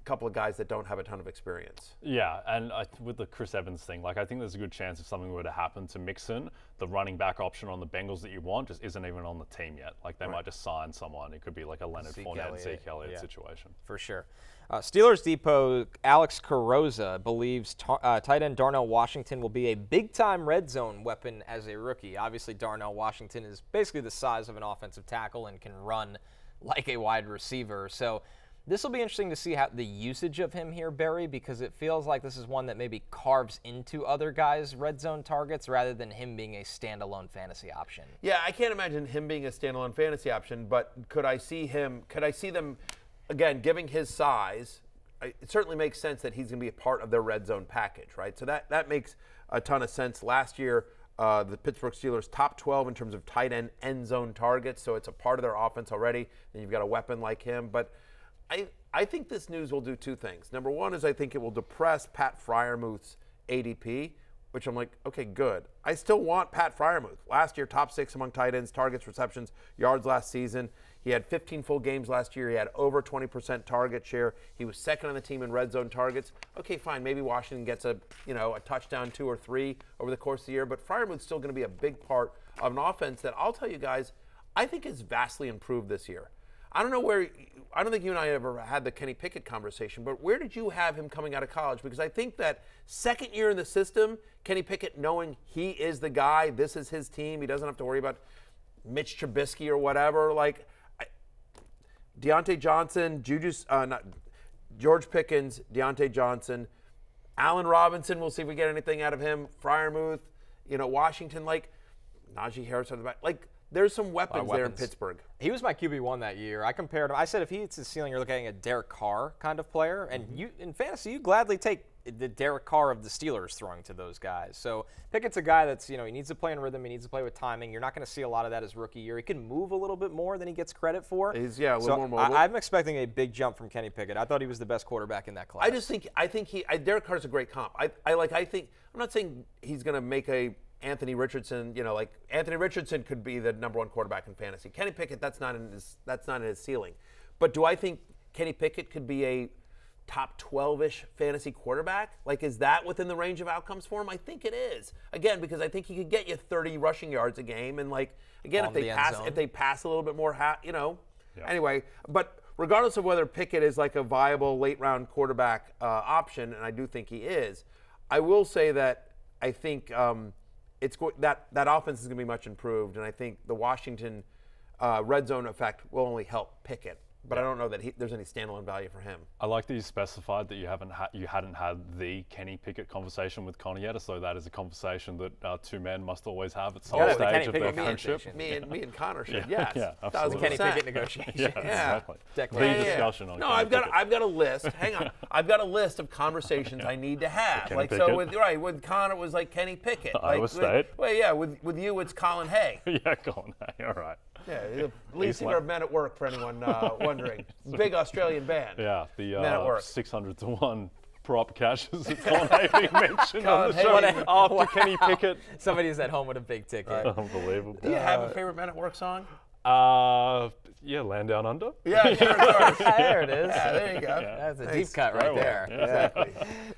couple of guys that don't have a ton of experience. Yeah, and with the Chris Evans thing, I think there's a good chance if something were to happen to Mixon, the running back option on the Bengals that you want just isn't even on the team yet. They might just sign someone. It could be like a Leonard Fournette, Zeke Elliott situation. For sure. Steelers Depot, Alex Carrozza believes tight end Darnell Washington will be a big-time red zone weapon as a rookie. Obviously, Darnell Washington is basically the size of an offensive tackle and can run like a wide receiver. So this will be interesting to see how the usage of him here, Barry, because it feels like this is one that maybe carves into other guys' red zone targets rather than him being a standalone fantasy option. Yeah, I can't imagine him being a standalone fantasy option, but could I see them, again, giving his size, it certainly makes sense that he's going to be a part of their red zone package, right? So that makes a ton of sense. Last year, the Pittsburgh Steelers top 12 in terms of tight end zone targets, so it's a part of their offense already, and you've got a weapon like him. But I think this news will do 2 things. Number one is I think it will depress Pat Freiermuth's ADP, which I'm like, okay, good. I still want Pat Freiermuth. Last year, top 6 among tight ends, targets, receptions, yards last season. He had 15 full games last year. He had over 20% target share. He was second on the team in red zone targets. Okay, fine. Maybe Washington gets a touchdown, 2 or 3 over the course of the year. But Freiermuth's still going to be a big part of an offense that I'll tell you guys, I think is vastly improved this year. I don't know where. I don't think you and I ever had the Kenny Pickett conversation, but where did you have him coming out of college? Because I think that second year in the system, Kenny Pickett knowing he is the guy, this is his team, he doesn't have to worry about Mitch Trubisky or whatever. Like Diontae Johnson, George Pickens, Diontae Johnson, Allen Robinson. We'll see if we get anything out of him. Freiermuth, Washington, like Najee Harris on the back, like. There's some weapons there in Pittsburgh. He was my QB1 that year. I compared him. I said if he hits his ceiling, you're looking at a Derek Carr kind of player. And you in fantasy, you gladly take the Derek Carr of the Steelers throwing to those guys. So Pickett's a guy that's, he needs to play in rhythm. He needs to play with timing. You're not going to see a lot of that his rookie year. He can move a little bit more than he gets credit for. He's, a little more mobile. I'm expecting a big jump from Kenny Pickett. I thought he was the best quarterback in that class. I think Derek Carr's a great comp. I'm not saying he's going to make a Anthony Richardson, like Anthony Richardson could be the number one quarterback in fantasy. Kenny Pickett, that's not in his ceiling. But do I think Kenny Pickett could be a top 12-ish fantasy quarterback? Like, is that within the range of outcomes for him? I think it is. Again, because I think he could get you 30 rushing yards a game, and if they pass a little bit more, Anyway, but regardless of whether Pickett is like a viable late round quarterback option, and I do think he is, I will say that I think. That offense is going to be much improved, and I think the Washington red zone effect will only help Pickett. But I don't know that there's any standalone value for him. I like that you specified that you hadn't had the Kenny Pickett conversation with Connor yet, so that is a conversation that two men must always have at some stage of their friendship. Me and Connor should, yes. Yeah, absolutely. The Kenny Pickett negotiation. Yeah, exactly. The discussion on No, Kenny I've got a list. Hang on. I've got a list of conversations I need to have. With Connor it was like Kenny Pickett. Iowa State. With you it's Colin Hay. Yeah, Colin Hay. All right. Yeah, lead singer of Men at Work, for anyone wondering. Big Australian band. Yeah, Men at Work. 600 to 1 prop cashes that Colin Hay being mentioned on the show after Kenny Pickett. Somebody's at home with a big ticket. Right. Unbelievable. Do you have a favorite Men at Work song? Yeah, Land Down Under. Yeah, sure. There it is. Yeah, there you go. Yeah, that's a deep cut right there. Yeah. Exactly.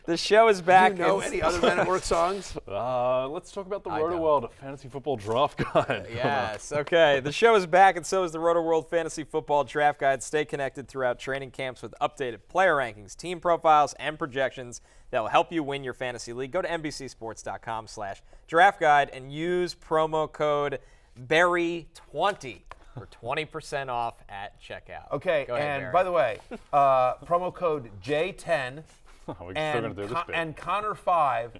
The show is back. Do you know any other Men at Work songs? Let's talk about the Rotoworld Fantasy Football Draft Guide. Yes, okay. The show is back, and so is the Rotoworld Fantasy Football Draft Guide. Stay connected throughout training camps with updated player rankings, team profiles, and projections that will help you win your fantasy league. Go to NBCSports.com/draft guide and use promo code BERRY20. for 20% off at checkout. Okay, Go ahead, and Barry. by the way, promo code J10 and Connor5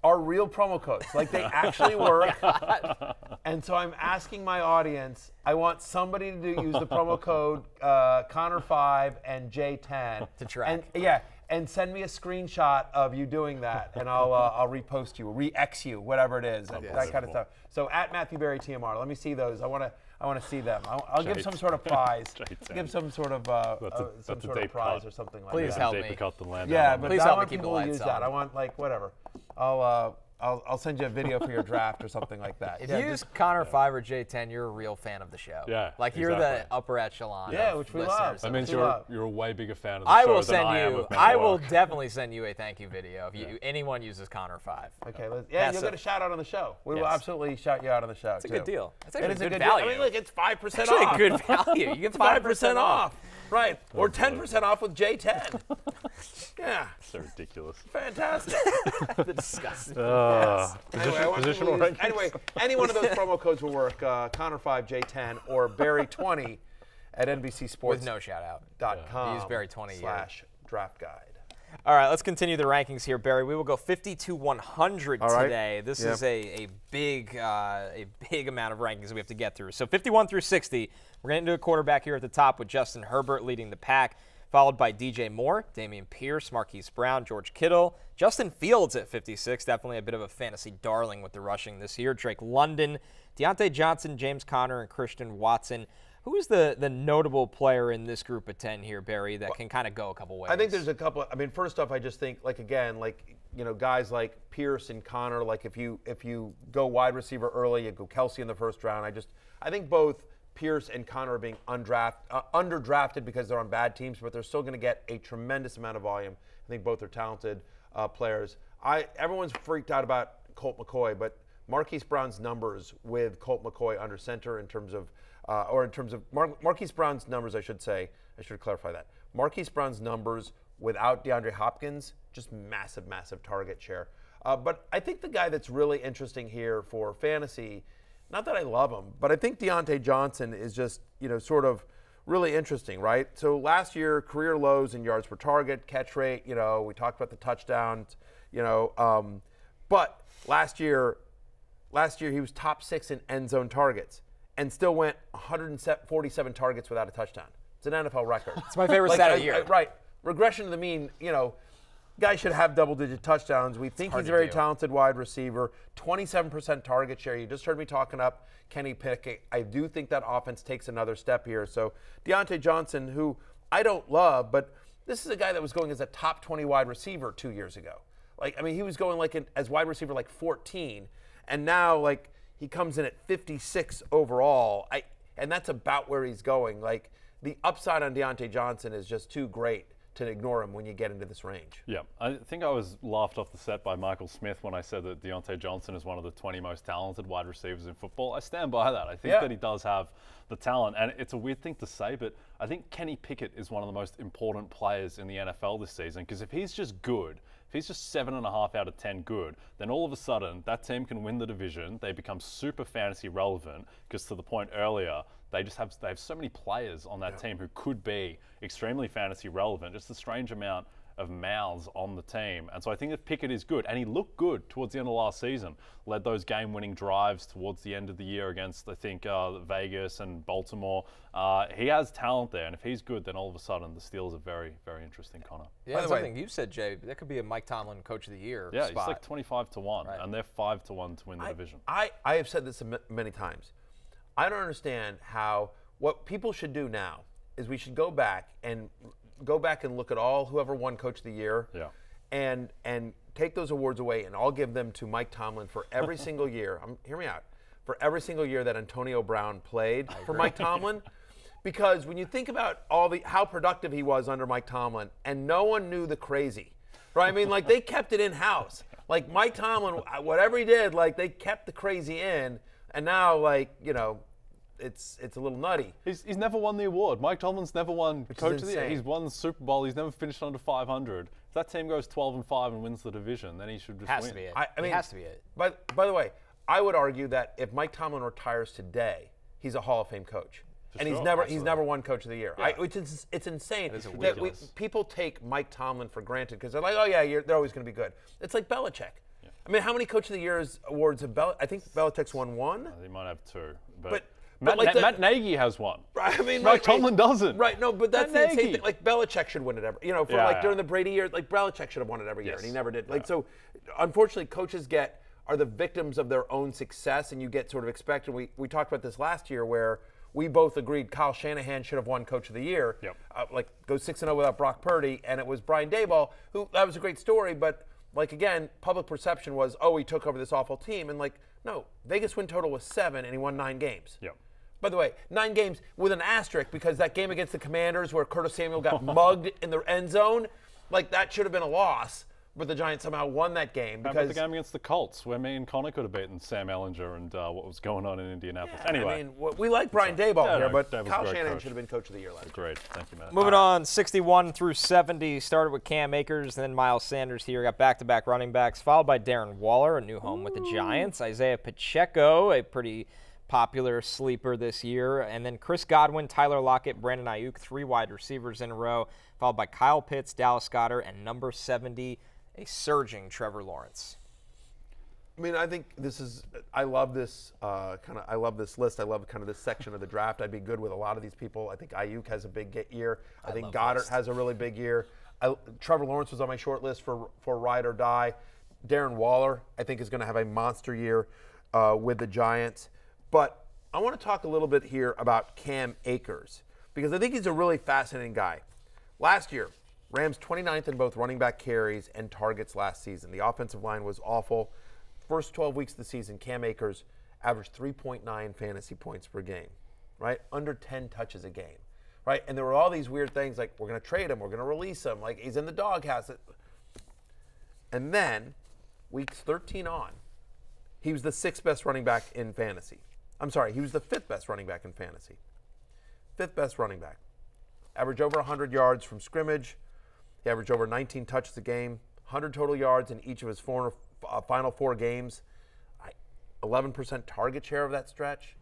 are real promo codes. Like, they actually work. And so I'm asking my audience, I want somebody to use the promo code Connor5 and J10. To track. And send me a screenshot of you doing that, and I'll repost you, re-X you, whatever it is, that kind of stuff. So at Matthew Berry TMR, let me see those. I want to see them. I'll give some sort of prize. Give some sort of prize or something like that. Please help me. Yeah, but please I help me want keep the people to lights use on. that. I want whatever. I'll send you a video for your draft or something like that. If you use Connor 5 or J10, you're a real fan of the show. Yeah, like you're the upper echelon. Yeah, which we love. That means you're a way bigger fan of the show than I am of Men at I will Work. definitely send you a thank you video if anyone uses Connor 5. Okay, you'll get a shout out on the show. We will absolutely shout you out on the show. It's a good deal. It's It actually is a good value. I mean, look, it's 5% off. Actually a good value. You get 5% off. Right, or 10% off with J10. Yeah. So ridiculous. Fantastic. The disgusting. Anyway, any one of those promo codes will work. Connor5, J10, or Barry20 at NBCSports. With no shout out. .com Use Barry20 /draft guide. All right, let's continue the rankings here, Barry. We will go 50 to 100 today. This is a big amount of rankings we have to get through. So 51 through 60, we're going to do a quarterback here at the top with Justin Herbert leading the pack, followed by DJ Moore, Dameon Pierce, Marquise Brown, George Kittle, Justin Fields at 56, definitely a bit of a fantasy darling with the rushing this year, Drake London, Diontae Johnson, James Conner, and Christian Watson. Who is the notable player in this group of 10 here, Barry, that can kind of go a couple ways? I think there's a couple. I mean, first off, I just think, guys like Pierce and Connor, like if you go wide receiver early, you go Kelsey in the first round. I think both Pierce and Connor are being underdrafted because they're on bad teams, but they're still going to get a tremendous amount of volume. I think both are talented players. Everyone's freaked out about Colt McCoy, but Marquise Brown's numbers with Colt McCoy under center in terms of, Marquise Brown's numbers, I should clarify that. Marquise Brown's numbers without DeAndre Hopkins, just massive, massive target share. But I think the guy that's really interesting here for fantasy, not that I love him, but I think Diontae Johnson is just, sort of really interesting, right? So last year, career lows in yards per target, catch rate, we talked about the touchdowns, but last year he was top 6 in end zone targets and still went 147 targets without a touchdown. It's an NFL record. It's my favorite stat of the year. Right. Regression to the mean, guy should have double-digit touchdowns. We think he's a very talented wide receiver. 27% target share. You just heard me talking up Kenny Pickett. I do think that offense takes another step here. So Diontae Johnson, who I don't love, but this is a guy that was going as a top 20 wide receiver 2 years ago. He was going as wide receiver 14, and now he comes in at 56 overall. And that's about where he's going. The upside on Diontae Johnson is just too great to ignore him when you get into this range. Yeah, I think I was laughed off the set by Michael Smith when I said that Diontae Johnson is one of the 20 most talented wide receivers in football. I stand by that. I think that he does have the talent, and it's a weird thing to say, but I think Kenny Pickett is one of the most important players in the NFL this season, because if he's just good, if he's just 7.5 out of 10 good, then all of a sudden that team can win the division. They become super fantasy relevant, because to the point earlier, they have so many players on that team who could be extremely fantasy relevant. Just a strange amount of mouths on the team. And so I think that Pickett is good. And he looked good towards the end of last season. Led those game-winning drives towards the end of the year against, I think, Vegas and Baltimore. He has talent there. And if he's good, then all of a sudden the Steelers are very, very interesting, Connor. Yeah, that's something you said, Jay. That could be a Mike Tomlin Coach of the Year spot. He's like 25-1. Right. And they're 5-1 to win the division. I have said this many times. I don't understand what people should do now is we should go back and look at whoever won Coach of the Year, and take those awards away, and I'll give them to Mike Tomlin for every single year. Hear me out. For every single year that Antonio Brown played for Mike Tomlin, because when you think about how productive he was under Mike Tomlin, and no one knew the crazy, right? They kept it in house. Mike Tomlin, whatever he did, they kept the crazy in. And now, it's a little nutty. He's never won the award. Mike Tomlin's never won Coach of the Year. He's won the Super Bowl. He's never finished under 500. If that team goes 12-5 and wins the division, then he should just win. To be it. It has to be it. By the way, I would argue that if Mike Tomlin retires today, he's a Hall of Fame coach. He's never won Coach of the Year. Yeah. It's insane that people take Mike Tomlin for granted because they're like, oh yeah, they're always going to be good. It's like Belichick. How many Coach of the Year's awards have I think Belichick's won one? They might have two. But Matt Nagy has one. Right, Mike Tomlin doesn't. Right, no, but that's the insane thing. Belichick should win it every during the Brady year, Belichick should have won it every year, and he never did. So unfortunately, coaches are the victims of their own success, and you get sort of expected. We talked about this last year where we both agreed Kyle Shanahan should have won Coach of the Year. Yep. Go 6-0 without Brock Purdy, and it was Brian Daboll, that was a great story, but again, public perception was, he took over this awful team. And no, Vegas win total was 7 and he won 9 games. Yep. By the way, 9 games with an asterisk because that game against the Commanders where Curtis Samuel got mugged in the end zone, that should have been a loss. But the Giants somehow won that game. How about the game against the Colts where me and Connor could have beaten Sam Ellinger and what was going on in Indianapolis. Anyway. We like Brian Daboll here, but Kyle Shanahan should have been Coach of the Year last year. Great. Thank you, Matt. Moving on, 61 through 70. Started with Cam Akers, then Miles Sanders here. Got back-to-back running backs, followed by Darren Waller, a new home with the Giants. Isaiah Pacheco, a pretty popular sleeper this year. And then Chris Godwin, Tyler Lockett, Brandon Ayuk, 3 wide receivers in a row, followed by Kyle Pitts, Dallas Goedert, and number 70, a surging Trevor Lawrence. I think I love this I love this list. I love kind of this section of the draft. I'd be good with a lot of these people. I think Ayuk has a big year. I think Goddard has a really big year. Trevor Lawrence was on my short list for ride or die. Darren Waller, I think, is going to have a monster year with the Giants. But I want to talk a little bit here about Cam Akers because I think he's a really fascinating guy. Last year, Rams 29th in both running back carries and targets last season. The offensive line was awful. First 12 weeks of the season, Cam Akers averaged 3.9 fantasy points per game, right? Under 10 touches a game, right? And there were all these weird things like we're going to trade him, we're going to release him, like he's in the doghouse. And then weeks 13 on, he was the 6th best running back in fantasy. I'm sorry, he was the 5th best running back in fantasy. 5th best running back. Averaged over 100 yards from scrimmage. He averaged over 19 touches a game, 100 total yards in each of his final 4 games. 11% target share of that stretch.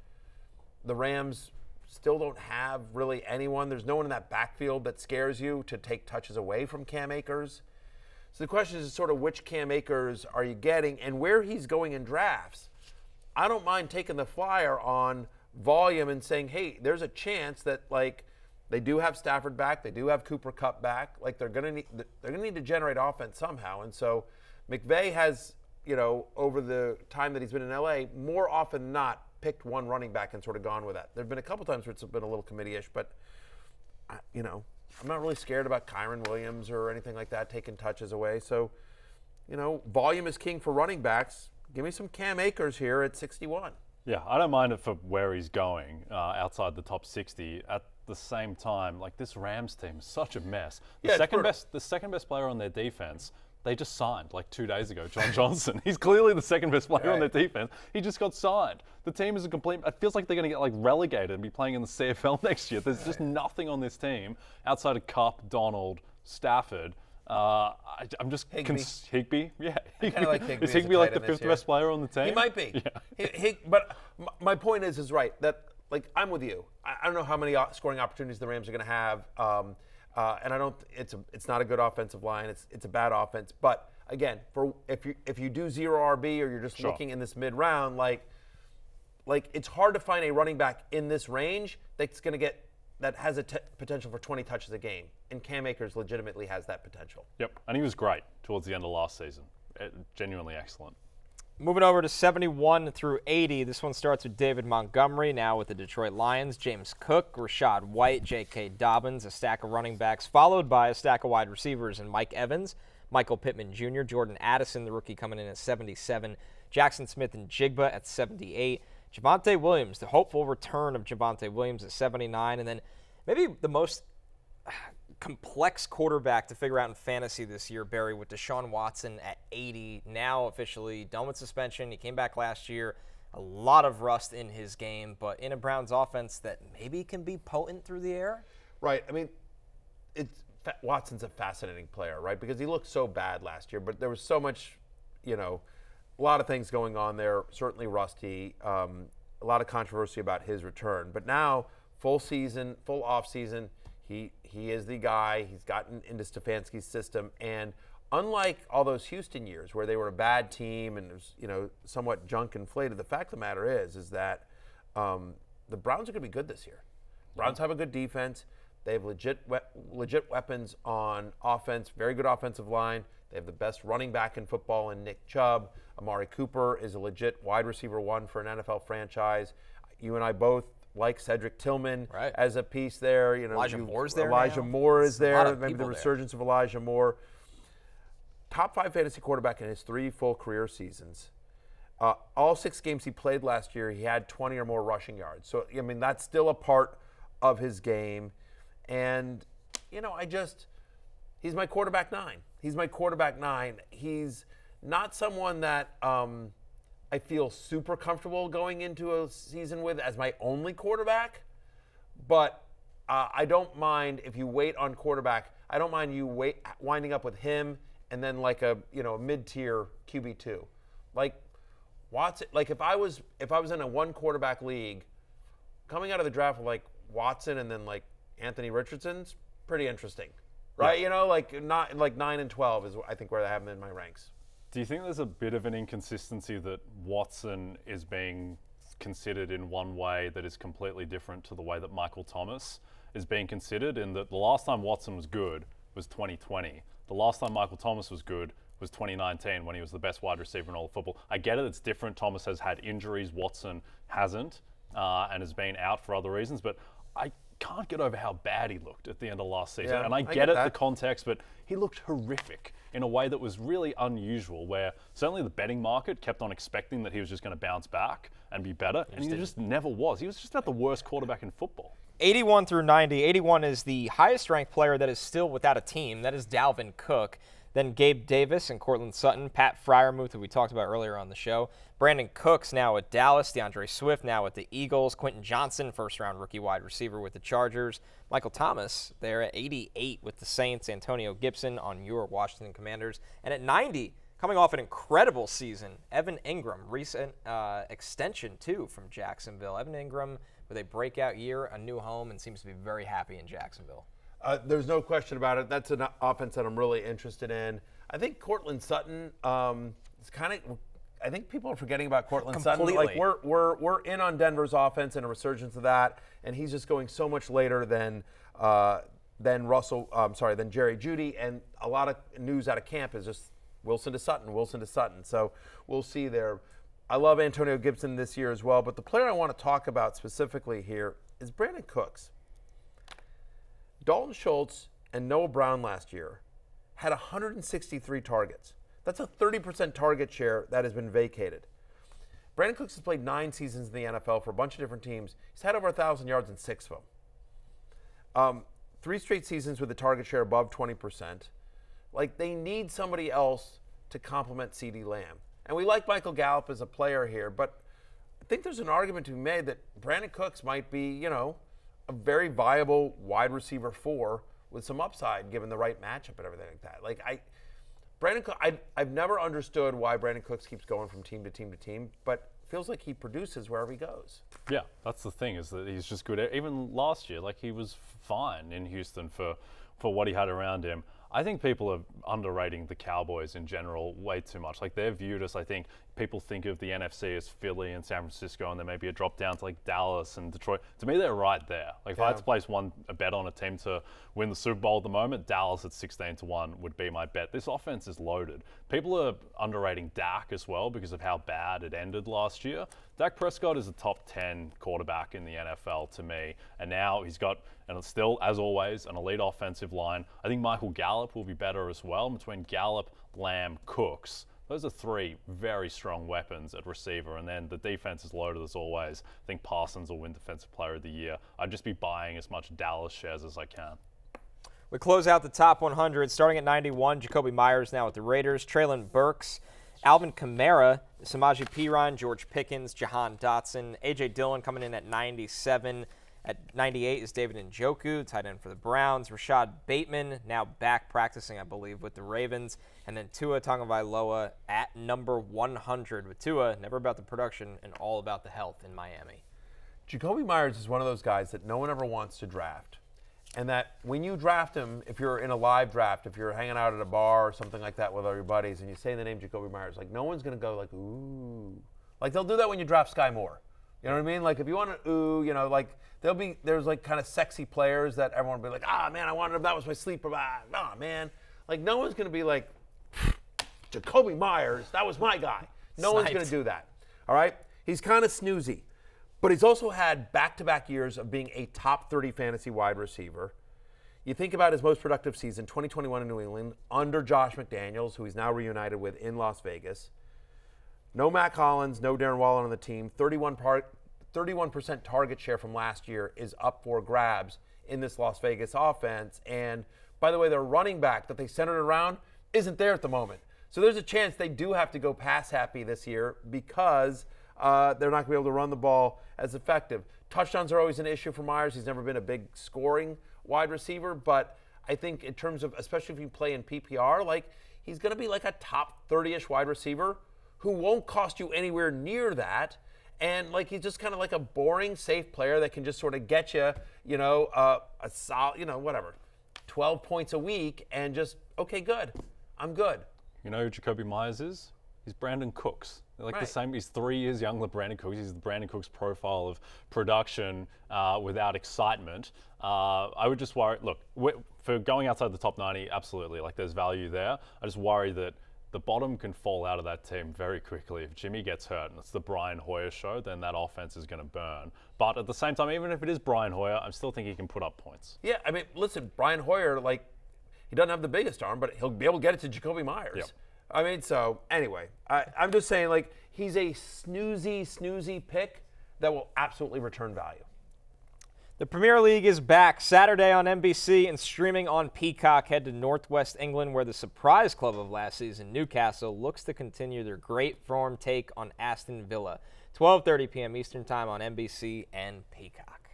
The Rams still don't have really anyone. There's no one in that backfield that scares you to take touches away from Cam Akers. So the question is sort of which Cam Akers are you getting and where he's going in drafts. I don't mind taking the flyer on volume and saying, hey, there's a chance that, like, they do have Stafford back, they do have Cooper Kupp back. Like, they're gonna need to generate offense somehow. And so McVay has, you know, over the time that he's been in LA, more often than not, picked one running back and sort of gone with that. There have been a couple times where it's been a little committee-ish, but, you know, I'm not really scared about Kyren Williams or anything like that taking touches away. So, you know, volume is king for running backs. Give me some Cam Akers here at 61. Yeah, I don't mind it for where he's going outside the top 60. At the same time, like, this Rams team is such a mess. The second best player on their defense, they just signed like 2 days ago, John Johnson. He's clearly the second best player on their defense. He just got signed. The team is a complete, it feels like they're going to get like relegated and be playing in the CFL next year. There's just nothing on this team outside of Kupp, Donald, Stafford. I'm just Higbee. Yeah, I kinda like Higbee. Is Higbee like the 5th best player on the team? He might be. Yeah. But my point is right that, like, I'm with you. I don't know how many scoring opportunities the Rams are going to have. And I don't. It's not a good offensive line. It's a bad offense. But again, if you do 0 RB or you're just looking in this mid round, like it's hard to find a running back in this range that has a potential for 20 touches a game. And Cam Akers legitimately has that potential. Yep, and he was great towards the end of last season. Genuinely excellent. Moving over to 71 through 80, this one starts with David Montgomery, now with the Detroit Lions, James Cook, Rashad White, J.K. Dobbins, a stack of running backs, followed by a stack of wide receivers in Mike Evans, Michael Pittman Jr., Jordan Addison, the rookie, coming in at 77, Jaxon Smith-Njigba at 78, Javonte Williams, the hopeful return of Javonte Williams at 79, and then maybe the most complex quarterback to figure out in fantasy this year, Barry, with Deshaun Watson at 80, now officially done with suspension. He came back last year, a lot of rust in his game, but in a Browns offense that maybe can be potent through the air. Right. I mean, Watson's a fascinating player, right? Because he looked so bad last year, but there was so much, you know, a lot of things going on there, certainly rusty, a lot of controversy about his return. But now, full season, full off season, he is the guy. He's gotten into Stefanski's system, and unlike all those Houston years where they were a bad team and it was, you know, somewhat junk inflated, the fact of the matter is that the Browns are going to be good this year. Browns have a good defense. They have legit weapons on offense. Very good offensive line. They have the best running back in football in Nick Chubb. Amari Cooper is a legit wide receiver 1 for an NFL franchise. You and I both like Cedric Tillman as a piece there. You know, Elijah Moore's there. Elijah Moore is there. Maybe the resurgence of Elijah Moore. Top 5 fantasy quarterback in his 3 full career seasons. All 6 games he played last year, he had 20 or more rushing yards. So, I mean, that's still a part of his game. And, you know, he's my quarterback 9. He's my quarterback 9. He's not someone that I feel super comfortable going into a season with as my only quarterback, but I don't mind if you wait on quarterback. I don't mind you winding up with him and then like a mid-tier QB2, like Watson. Like if I was in a 1 quarterback league, coming out of the draft with like Watson and then like Anthony Richardson's pretty interesting, right? Yeah. You know, like not like 9 and 12 is I think where I have them in my ranks. Do you think there's a bit of an inconsistency that Watson is being considered in one way that is completely different to the way that Michael Thomas is being considered, in that the last time Watson was good was 2020. The last time Michael Thomas was good was 2019 when he was the best wide receiver in all of football. I get it, it's different. Thomas has had injuries, Watson hasn't, and has been out for other reasons, but I can't get over how bad he looked at the end of last season. Yeah, and I get it, the context, but he looked horrific in a way that was really unusual, where certainly the betting market kept on expecting that he was just going to bounce back and be better, and he just never was. He was just about the worst quarterback in football. 81 through 90. 81 is the highest ranked player that is still without a team. That is Dalvin Cook. Then Gabe Davis and Cortland Sutton, Pat Freiermuth, who we talked about earlier on the show, Brandin Cooks now with Dallas, DeAndre Swift now with the Eagles, Quentin Johnson, first-round rookie wide receiver with the Chargers, Michael Thomas there at 88 with the Saints, Antonio Gibson on your Washington Commanders, and at 90, coming off an incredible season, Evan Ingram, recent extension too from Jacksonville. Evan Ingram with a breakout year, a new home, and seems to be very happy in Jacksonville. There's no question about it. That's an offense that I'm really interested in. I think Cortland Sutton is kind of. I think people are forgetting about Cortland Sutton. Like we're in on Denver's offense and a resurgence of that, and he's just going so much later than Jerry Jeudy, and a lot of news out of camp is just Wilson to Sutton. So we'll see there. I love Antonio Gibson this year as well, but the player I want to talk about specifically here is Brandin Cooks. Dalton Schultz and Noah Brown last year had 163 targets. That's a 30% target share that has been vacated. Brandin Cooks has played 9 seasons in the NFL for a bunch of different teams. He's had over 1,000 yards in 6 of them. 3 straight seasons with a target share above 20%. Like, they need somebody else to complement CeeDee Lamb. And we like Michael Gallup as a player here, but I think there's an argument to be made that Brandin Cooks might be, a very viable wide receiver 4 with some upside given the right matchup and everything like that. I've never understood why Brandin Cooks keeps going from team to team to team, but feels like he produces wherever he goes. Yeah, that's the thing, is that he's just good. Even last year, he was fine in Houston for what he had around him. I think people are underrating the Cowboys in general way too much. They're viewed as, I think, people think of the NFC as Philly and San Francisco, and there may be a drop down to Dallas and Detroit. To me, they're right there. If I had to place a bet on a team to win the Super Bowl at the moment, Dallas at 16-1 would be my bet. This offense is loaded. People are underrating Dak as well because of how bad it ended last year. Dak Prescott is a top 10 quarterback in the NFL to me, and now he's got, and it's still, as always, an elite offensive line. I think Michael Gallup will be better as well. Between Gallup, Lamb, Cooks, those are 3 very strong weapons at receiver, and then the defense is loaded as always. I think Parsons will win Defensive Player of the Year. I'd just be buying as much Dallas shares as I can. We close out the top 100, starting at 91, Jakobi Meyers now with the Raiders, Treylon Burks, Alvin Kamara, Samaje Perine, George Pickens, Jahan Dotson, A.J. Dillon coming in at 97. At 98 is David Njoku, tight end for the Browns. Rashad Bateman, now back practicing, I believe, with the Ravens. And then Tua Tagovailoa at number 100. With Tua, never about the production and all about the health in Miami. Jakobi Meyers is one of those guys that no one ever wants to draft. And that when you draft him, if you're in a live draft, if you're hanging out at a bar or something like that with all your buddies, and you say the name Jakobi Meyers, no one's going to go ooh. They'll do that when you draft Skyy Moore. You know what I mean? If you want to ooh, there's kind of sexy players that everyone will be man, I wanted him, that was my sleeper. Man. No one's going to be Jakobi Meyers, that was my guy. No one's going to do that. All right? He's kind of snoozy. But he's also had back-to-back years of being a top 30 fantasy wide receiver. You think about his most productive season, 2021 in New England, under Josh McDaniels, who he's now reunited with in Las Vegas. No Matt Collins, no Darren Waller on the team. 31% target share from last year is up for grabs in this Las Vegas offense. And, by the way, their running back that they centered around isn't there at the moment. So there's a chance they do have to go pass-happy this year because they're not going to be able to run the ball as effective. Touchdowns are always an issue for Meyers. He's never been a big scoring wide receiver, but I think in terms of, especially if you play in PPR, he's going to be a top 30-ish wide receiver who won't cost you anywhere near that. And he's just kind of a boring, safe player that can just sort of get you, a solid, whatever, 12 points a week and just, okay, good. I'm good. You know who Jakobi Meyers is? He's Brandin Cooks. They're the same. He's 3 years younger than Brandin Cooks. He's the Brandin Cooks profile of production without excitement. I would just worry. Look, for going outside the top 90, absolutely. There's value there. I just worry that the bottom can fall out of that team very quickly. If Jimmy gets hurt and it's the Brian Hoyer show, then that offense is going to burn. But at the same time, even if it is Brian Hoyer, I still think he can put up points. Yeah, I mean, listen, Brian Hoyer, he doesn't have the biggest arm, but he'll be able to get it to Jakobi Meyers. Yep. I mean, so anyway, I'm just saying, he's a snoozy pick that will absolutely return value. The Premier League is back Saturday on NBC and streaming on Peacock. Head to Northwest England, where the surprise club of last season, Newcastle, looks to continue their great form take on Aston Villa. 12:30 p.m. Eastern Time on NBC and Peacock.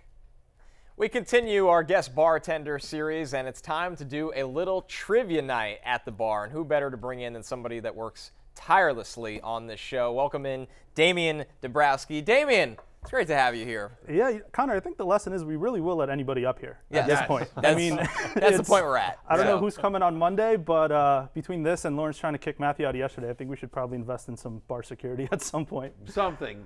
We continue our guest bartender series, and it's time to do a little trivia night at the bar. And who better to bring in than somebody that works tirelessly on this show? Welcome in Damian Dabrowski. Damian, it's great to have you here. Yeah, Connor, I think the lesson is we really will let anybody up here at this point. I mean, that's the point we're at. I don't know who's coming on Monday, but between this and Lawrence trying to kick Matthew out yesterday, I think we should probably invest in some bar security at some point. Something,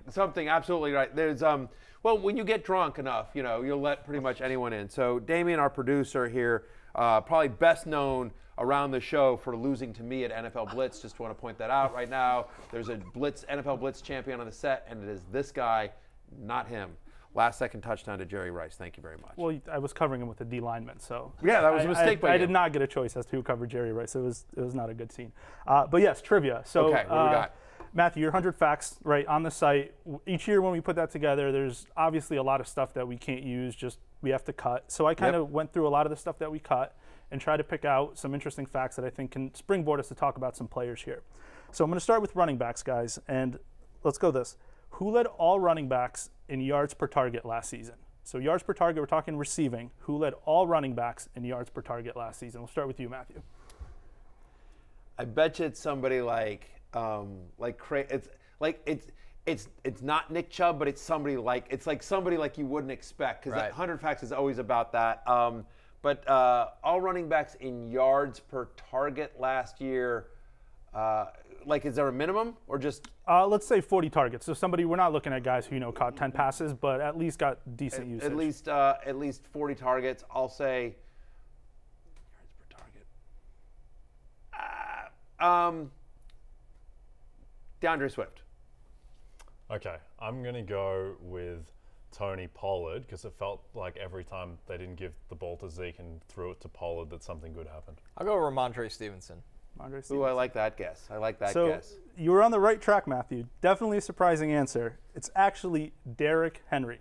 absolutely right. There's well, when you get drunk enough, you know, you'll let pretty much anyone in. So Damian, our producer here, probably best known around the show for losing to me at NFL Blitz. Just want to point that out right now. There's a NFL Blitz champion on the set, and it is this guy. Not him. Last second touchdown to Jerry Rice. Thank you very much. Well, I was covering him with a D lineman, so yeah, that was a mistake by you. I did not get a choice as to who covered Jerry Rice. It was not a good scene. But yes, trivia. So okay, what do we got? Matthew, your 100 facts right on the site. Each year when we put that together, there's obviously a lot of stuff that we can't use. Just we have to cut. So I kind of went through a lot of the stuff that we cut and try to pick out some interesting facts that I think can springboard us to talk about some players here. So I'm going to start with running backs, guys, and let's go this. Who led all running backs in yards per target last season? So yards per target, we're talking receiving. Who led all running backs in yards per target last season? We'll start with you, Matthew. I bet you it's somebody it's not Nick Chubb, but it's somebody like you wouldn't expect, because that 100 facts is always about that. But all running backs in yards per target last year. Is there a minimum or just? Let's say 40 targets. So somebody, we're not looking at guys who caught 10 passes, but at least got decent usage. At least 40 targets. I'll say yards per target. DeAndre Swift. Okay, I'm gonna go with Tony Pollard, because it felt like every time they didn't give the ball to Zeke and threw it to Pollard that something good happened. I'll go with Ramondre Stevenson. Ooh, I like that guess. guess. So you were on the right track, Matthew. Definitely a surprising answer. It's actually Derrick Henry.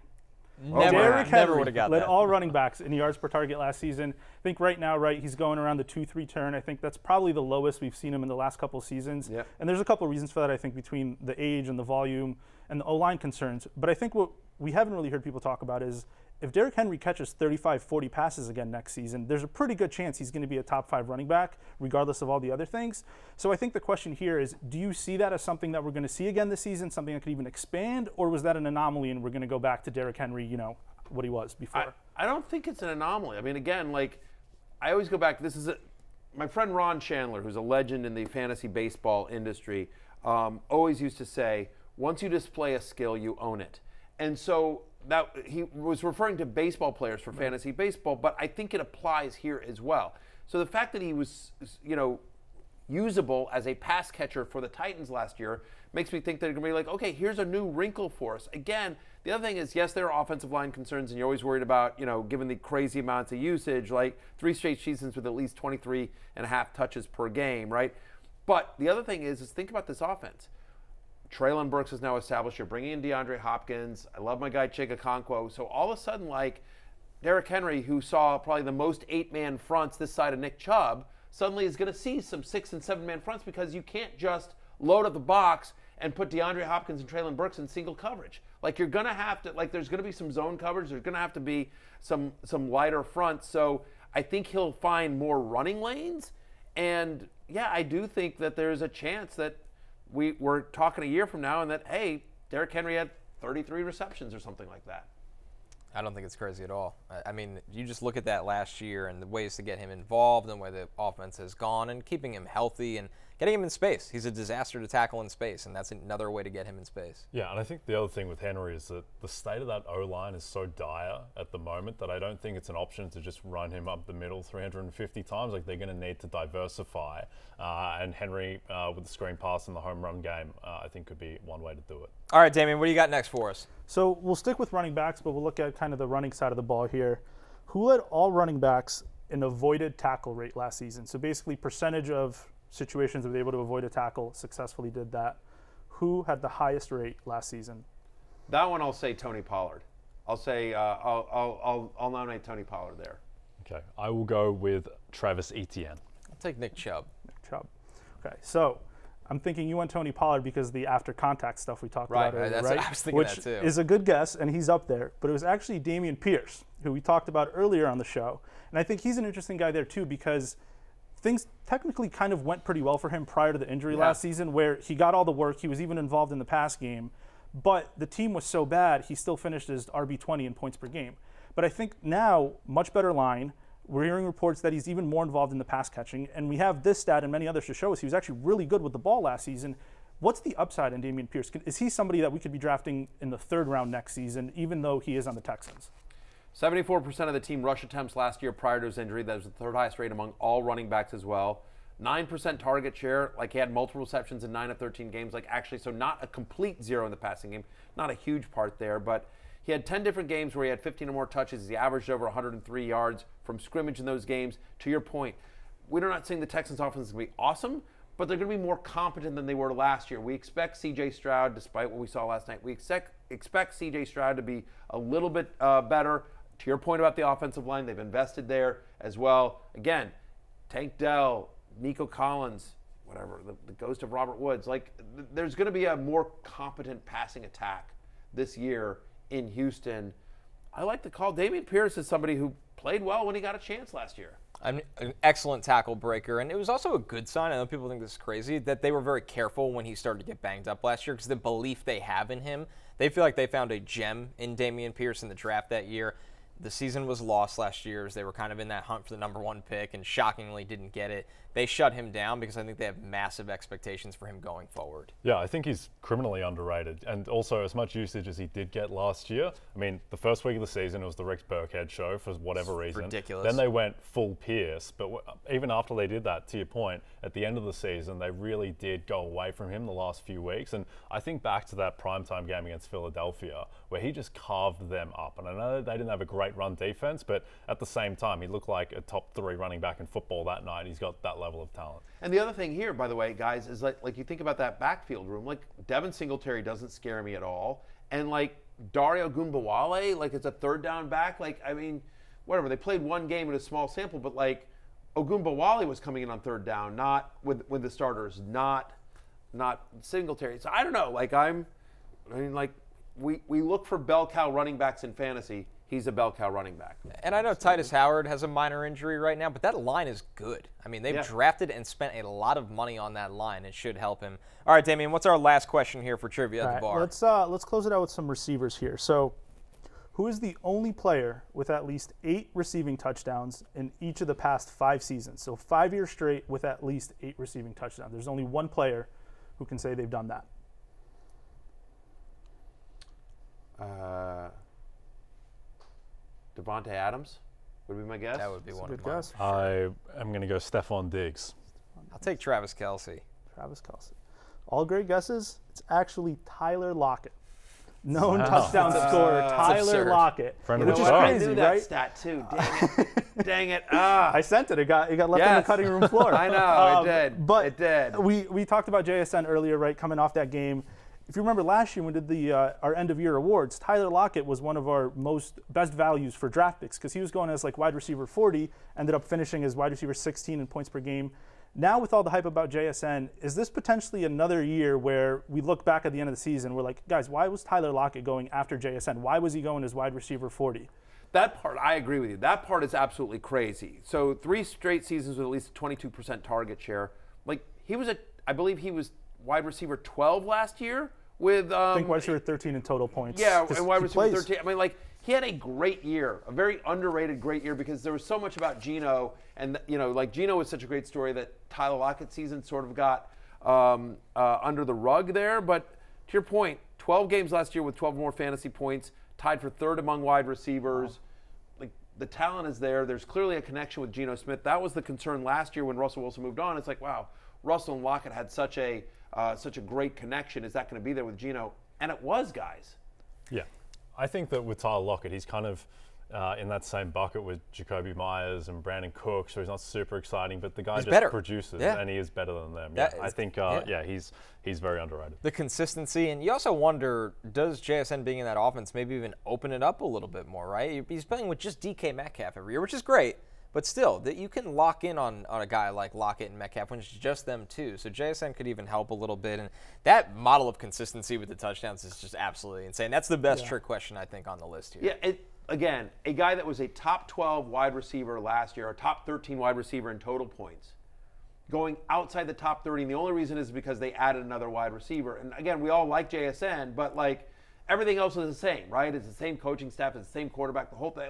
Never would have got led that. all running backs in yards per target last season. I think right now, he's going around the 2-3 turn. I think that's probably the lowest we've seen him in the last couple of seasons. Yep. And there's a couple of reasons for that, I think, between the age and the volume and the O-line concerns. But I think what we haven't really heard people talk about is if Derrick Henry catches 35, 40 passes again next season, there's a pretty good chance he's going to be a top 5 running back, regardless of all the other things. So I think the question here is, do you see that as something that we're going to see again this season, something that could even expand, or was that an anomaly and we're going to go back to Derrick Henry, what he was before? I don't think it's an anomaly. I mean, again, I always go back. My friend Ron Chandler, who's a legend in the fantasy baseball industry, always used to say, once you display a skill, you own it. And so that he was referring to baseball players for fantasy baseball, but I think it applies here as well. So the fact that he was, usable as a pass catcher for the Titans last year makes me think they're going to be like, okay, here's a new wrinkle for us. Again, the other thing is, yes, there are offensive line concerns, and you're always worried about, given the crazy amounts of usage, like 3 straight seasons with at least 23.5 touches per game, right? But the other thing is think about this offense. Treylon Burks is now established. You're bringing in DeAndre Hopkins. I love my guy Chig Okonkwo. So all of a sudden, Derrick Henry, who saw probably the most 8-man fronts this side of Nick Chubb, suddenly is going to see some 6- and 7-man fronts, because you can't just load up the box and put DeAndre Hopkins and Treylon Burks in single coverage. You're going to have to, there's going to be some zone coverage. There's going to have to be some lighter fronts. So I think he'll find more running lanes. And, yeah, I do think that there's a chance that we're talking a year from now and that, hey, Derrick Henry had 33 receptions or something like that. I don't think it's crazy at all. I mean, you just look at that last year and the ways to get him involved and the way the offense has gone and keeping him healthy and getting him in space. He's a disaster to tackle in space, and that's another way to get him in space. Yeah, and I think the other thing with Henry is that the state of that O-line is so dire at the moment that I don't think it's an option to just run him up the middle 350 times. They're going to need to diversify. And Henry, with the screen pass and the home run game, I think could be one way to do it. All right, Damian, what do you got next for us? So we'll stick with running backs, but we'll look at kind of the running side of the ball here. Who led all running backs in avoided tackle rate last season? So basically percentage of situations that were able to avoid a tackle, successfully did that. Who had the highest rate last season? That one I'll say Tony Pollard. I'll say I'll nominate Tony Pollard there. Okay, I will go with Travis Etienne. I'll take Nick Chubb. Okay, so I'm thinking you went Tony Pollard because of the after contact stuff we talked about earlier, right? I was thinking Which that too. is a good guess, and he's up there. But it was actually Dameon Pierce, who we talked about earlier on the show. And I think he's an interesting guy there too because things technically kind of went pretty well for him prior to the injury last season, where he got all the work. He was even involved in the pass game. But the team was so bad, he still finished as RB20 in points per game. But I think now, much better line. We're hearing reports that he's even more involved in the pass catching. And we have this stat and many others to show us he was actually really good with the ball last season. What's the upside in Dameon Pierce? Is he somebody that we could be drafting in the 3rd round next season, even though he is on the Texans? 74% of the team rush attempts last year prior to his injury. That was the 3rd highest rate among all running backs as well. 9% target share, like he had multiple receptions in 9 of 13 games, like actually, so not a complete zero in the passing game. Not a huge part there, but he had 10 different games where he had 15 or more touches. He averaged over 103 yards from scrimmage in those games. To your point, we're not saying the Texans offense is going to be awesome, but they're going to be more competent than they were last year. We expect C.J. Stroud, despite what we saw last night, we expect C.J. Stroud to be a little bit better. To your point about the offensive line, they've invested there as well. Again, Tank Dell, Nico Collins, whatever, the ghost of Robert Woods. Like, there's going to be a more competent passing attack this year in Houston. I like to call Dameon Pierce as somebody who played well when he got a chance last year. An excellent tackle breaker, and it was also a good sign. I know people think this is crazy, that they were very careful when he started to get banged up last year because the belief they have in him, they feel like they found a gem in Dameon Pierce in the draft that year. The season was lost last year as they were kind of in that hunt for the #1 pick and shockingly didn't get it. They shut him down because I think they have massive expectations for him going forward. Yeah, I think he's criminally underrated. And also, as much usage as he did get last year, I mean, the first week of the season, it was the Rick Burkhead show for whatever reason. Ridiculous. Then they went full Pierce. But even after they did that, to your point, at the end of the season, they really did go away from him the last few weeks. And I think back to that primetime game against Philadelphia, where he just carved them up. And I know they didn't have a great run defense, but at the same time, he looked like a top 3 running back in football that night. He's got that level of talent. And the other thing here, by the way, guys, is like you think about that backfield room. Like Devin Singletary doesn't scare me at all, and like Dario Gumbawale, like it's a 3rd down back. Like I mean, whatever. They played one game in a small sample, but like Ogunbowale was coming in on 3rd down, not with the starters, not Singletary. So I don't know. Like we look for bell cow running backs in fantasy. He's a bell cow running back. And I know Titus Howard has a minor injury right now, but that line is good. I mean, they've drafted and spent a lot of money on that line. It should help him. All right, Damian, what's our last question here for trivia at the bar? Let's close it out with some receivers here. So, who is the only player with at least 8 receiving touchdowns in each of the past 5 seasons? So 5 years straight with at least 8 receiving touchdowns. There's only one player who can say they've done that. Devontae Adams would be my guess. That would be one of mine. guess. I am going to go Stephon Diggs. I'll take Travis Kelce. All great guesses. It's actually Tyler Lockett. Known touchdown scorer, Tyler Lockett. Friend which of is the show. crazy, I knew that right? stat too. Dang it. Dang it. I sent it. It got left on the cutting room floor. I know, it did. But it did. We talked about JSN earlier, right? Coming off that game. If you remember last year when we did our end of year awards, Tyler Lockett was one of our best values for draft picks because he was going as like wide receiver 40, ended up finishing as wide receiver 16 in points per game. Now with all the hype about JSN, is this potentially another year where we look back at the end of the season, we're like, guys, why was Tyler Lockett going after JSN? Why was he going as wide receiver 40? That part, I agree with you. That part is absolutely crazy. So 3 straight seasons with at least 22% target share. Like I believe he was wide receiver 12 last year with I think wide receiver 13 in total points. Yeah, and wide receiver 13. I mean, like he had a great year, a very underrated great year because there was so much about Geno, and like Geno was such a great story that Tyler Lockett's season sort of got under the rug there. But to your point, 12 games last year with 12 more fantasy points, tied for 3rd among wide receivers. Wow. Like the talent is there. There's clearly a connection with Geno Smith. That was the concern last year when Russell Wilson moved on. It's like, wow, Russell and Lockett had such a great connection. Is that going to be there with Geno? And it was, guys. Yeah. I think that with Tyler Lockett, he's kind of in that same bucket with Jakobi Meyers and Brandin Cooks, so he's not super exciting, but the guy just better. produces, Yeah. and he is better than them. That Yeah, I is- think, yeah. he's very underrated. The consistency, and you also wonder, does JSN being in that offense maybe even open it up a little bit more, right? He's playing with just DK Metcalf every year, which is great, but still, that you can lock in on a guy like Lockett and Metcalf when it's just them two. So JSN could even help a little bit, and that model of consistency with the touchdowns is just absolutely insane. That's the best trick question, I think, on the list here. Yeah, again, a guy that was a top 12 wide receiver last year, a top 13 wide receiver in total points, going outside the top 30, and the only reason is because they added another wide receiver. And again, we all like JSN, but like everything else is the same, right? It's the same coaching staff, it's the same quarterback, the whole thing.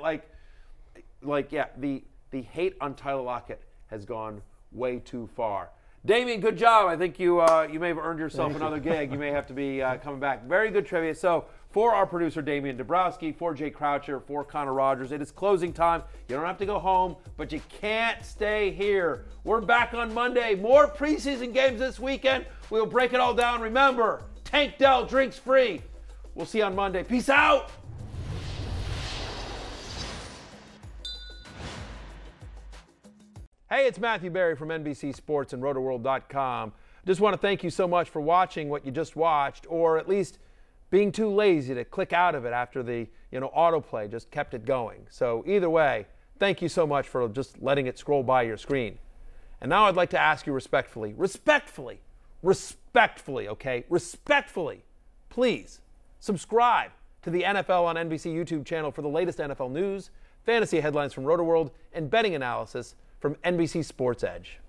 The hate on Tyler Lockett has gone way too far. Damian, good job. I think you may have earned yourself another gig. You may have to be coming back. Very good trivia. So for our producer, Damian Dabrowski, for Jay Croucher, for Connor Rogers, it is closing time. You don't have to go home, but you can't stay here. We're back on Monday. More preseason games this weekend. We'll break it all down. Remember, Tank Dell, drinks free. We'll see you on Monday. Peace out. Hey, it's Matthew Berry from NBC Sports and Rotoworld.com. Just want to thank you so much for watching what you just watched, or at least being too lazy to click out of it after the autoplay just kept it going. So either way, thank you so much for just letting it scroll by your screen. And now I'd like to ask you respectfully, okay? Respectfully, please subscribe to the NFL on NBC YouTube channel for the latest NFL news, fantasy headlines from Rotoworld, and betting analysis from NBC Sports Edge.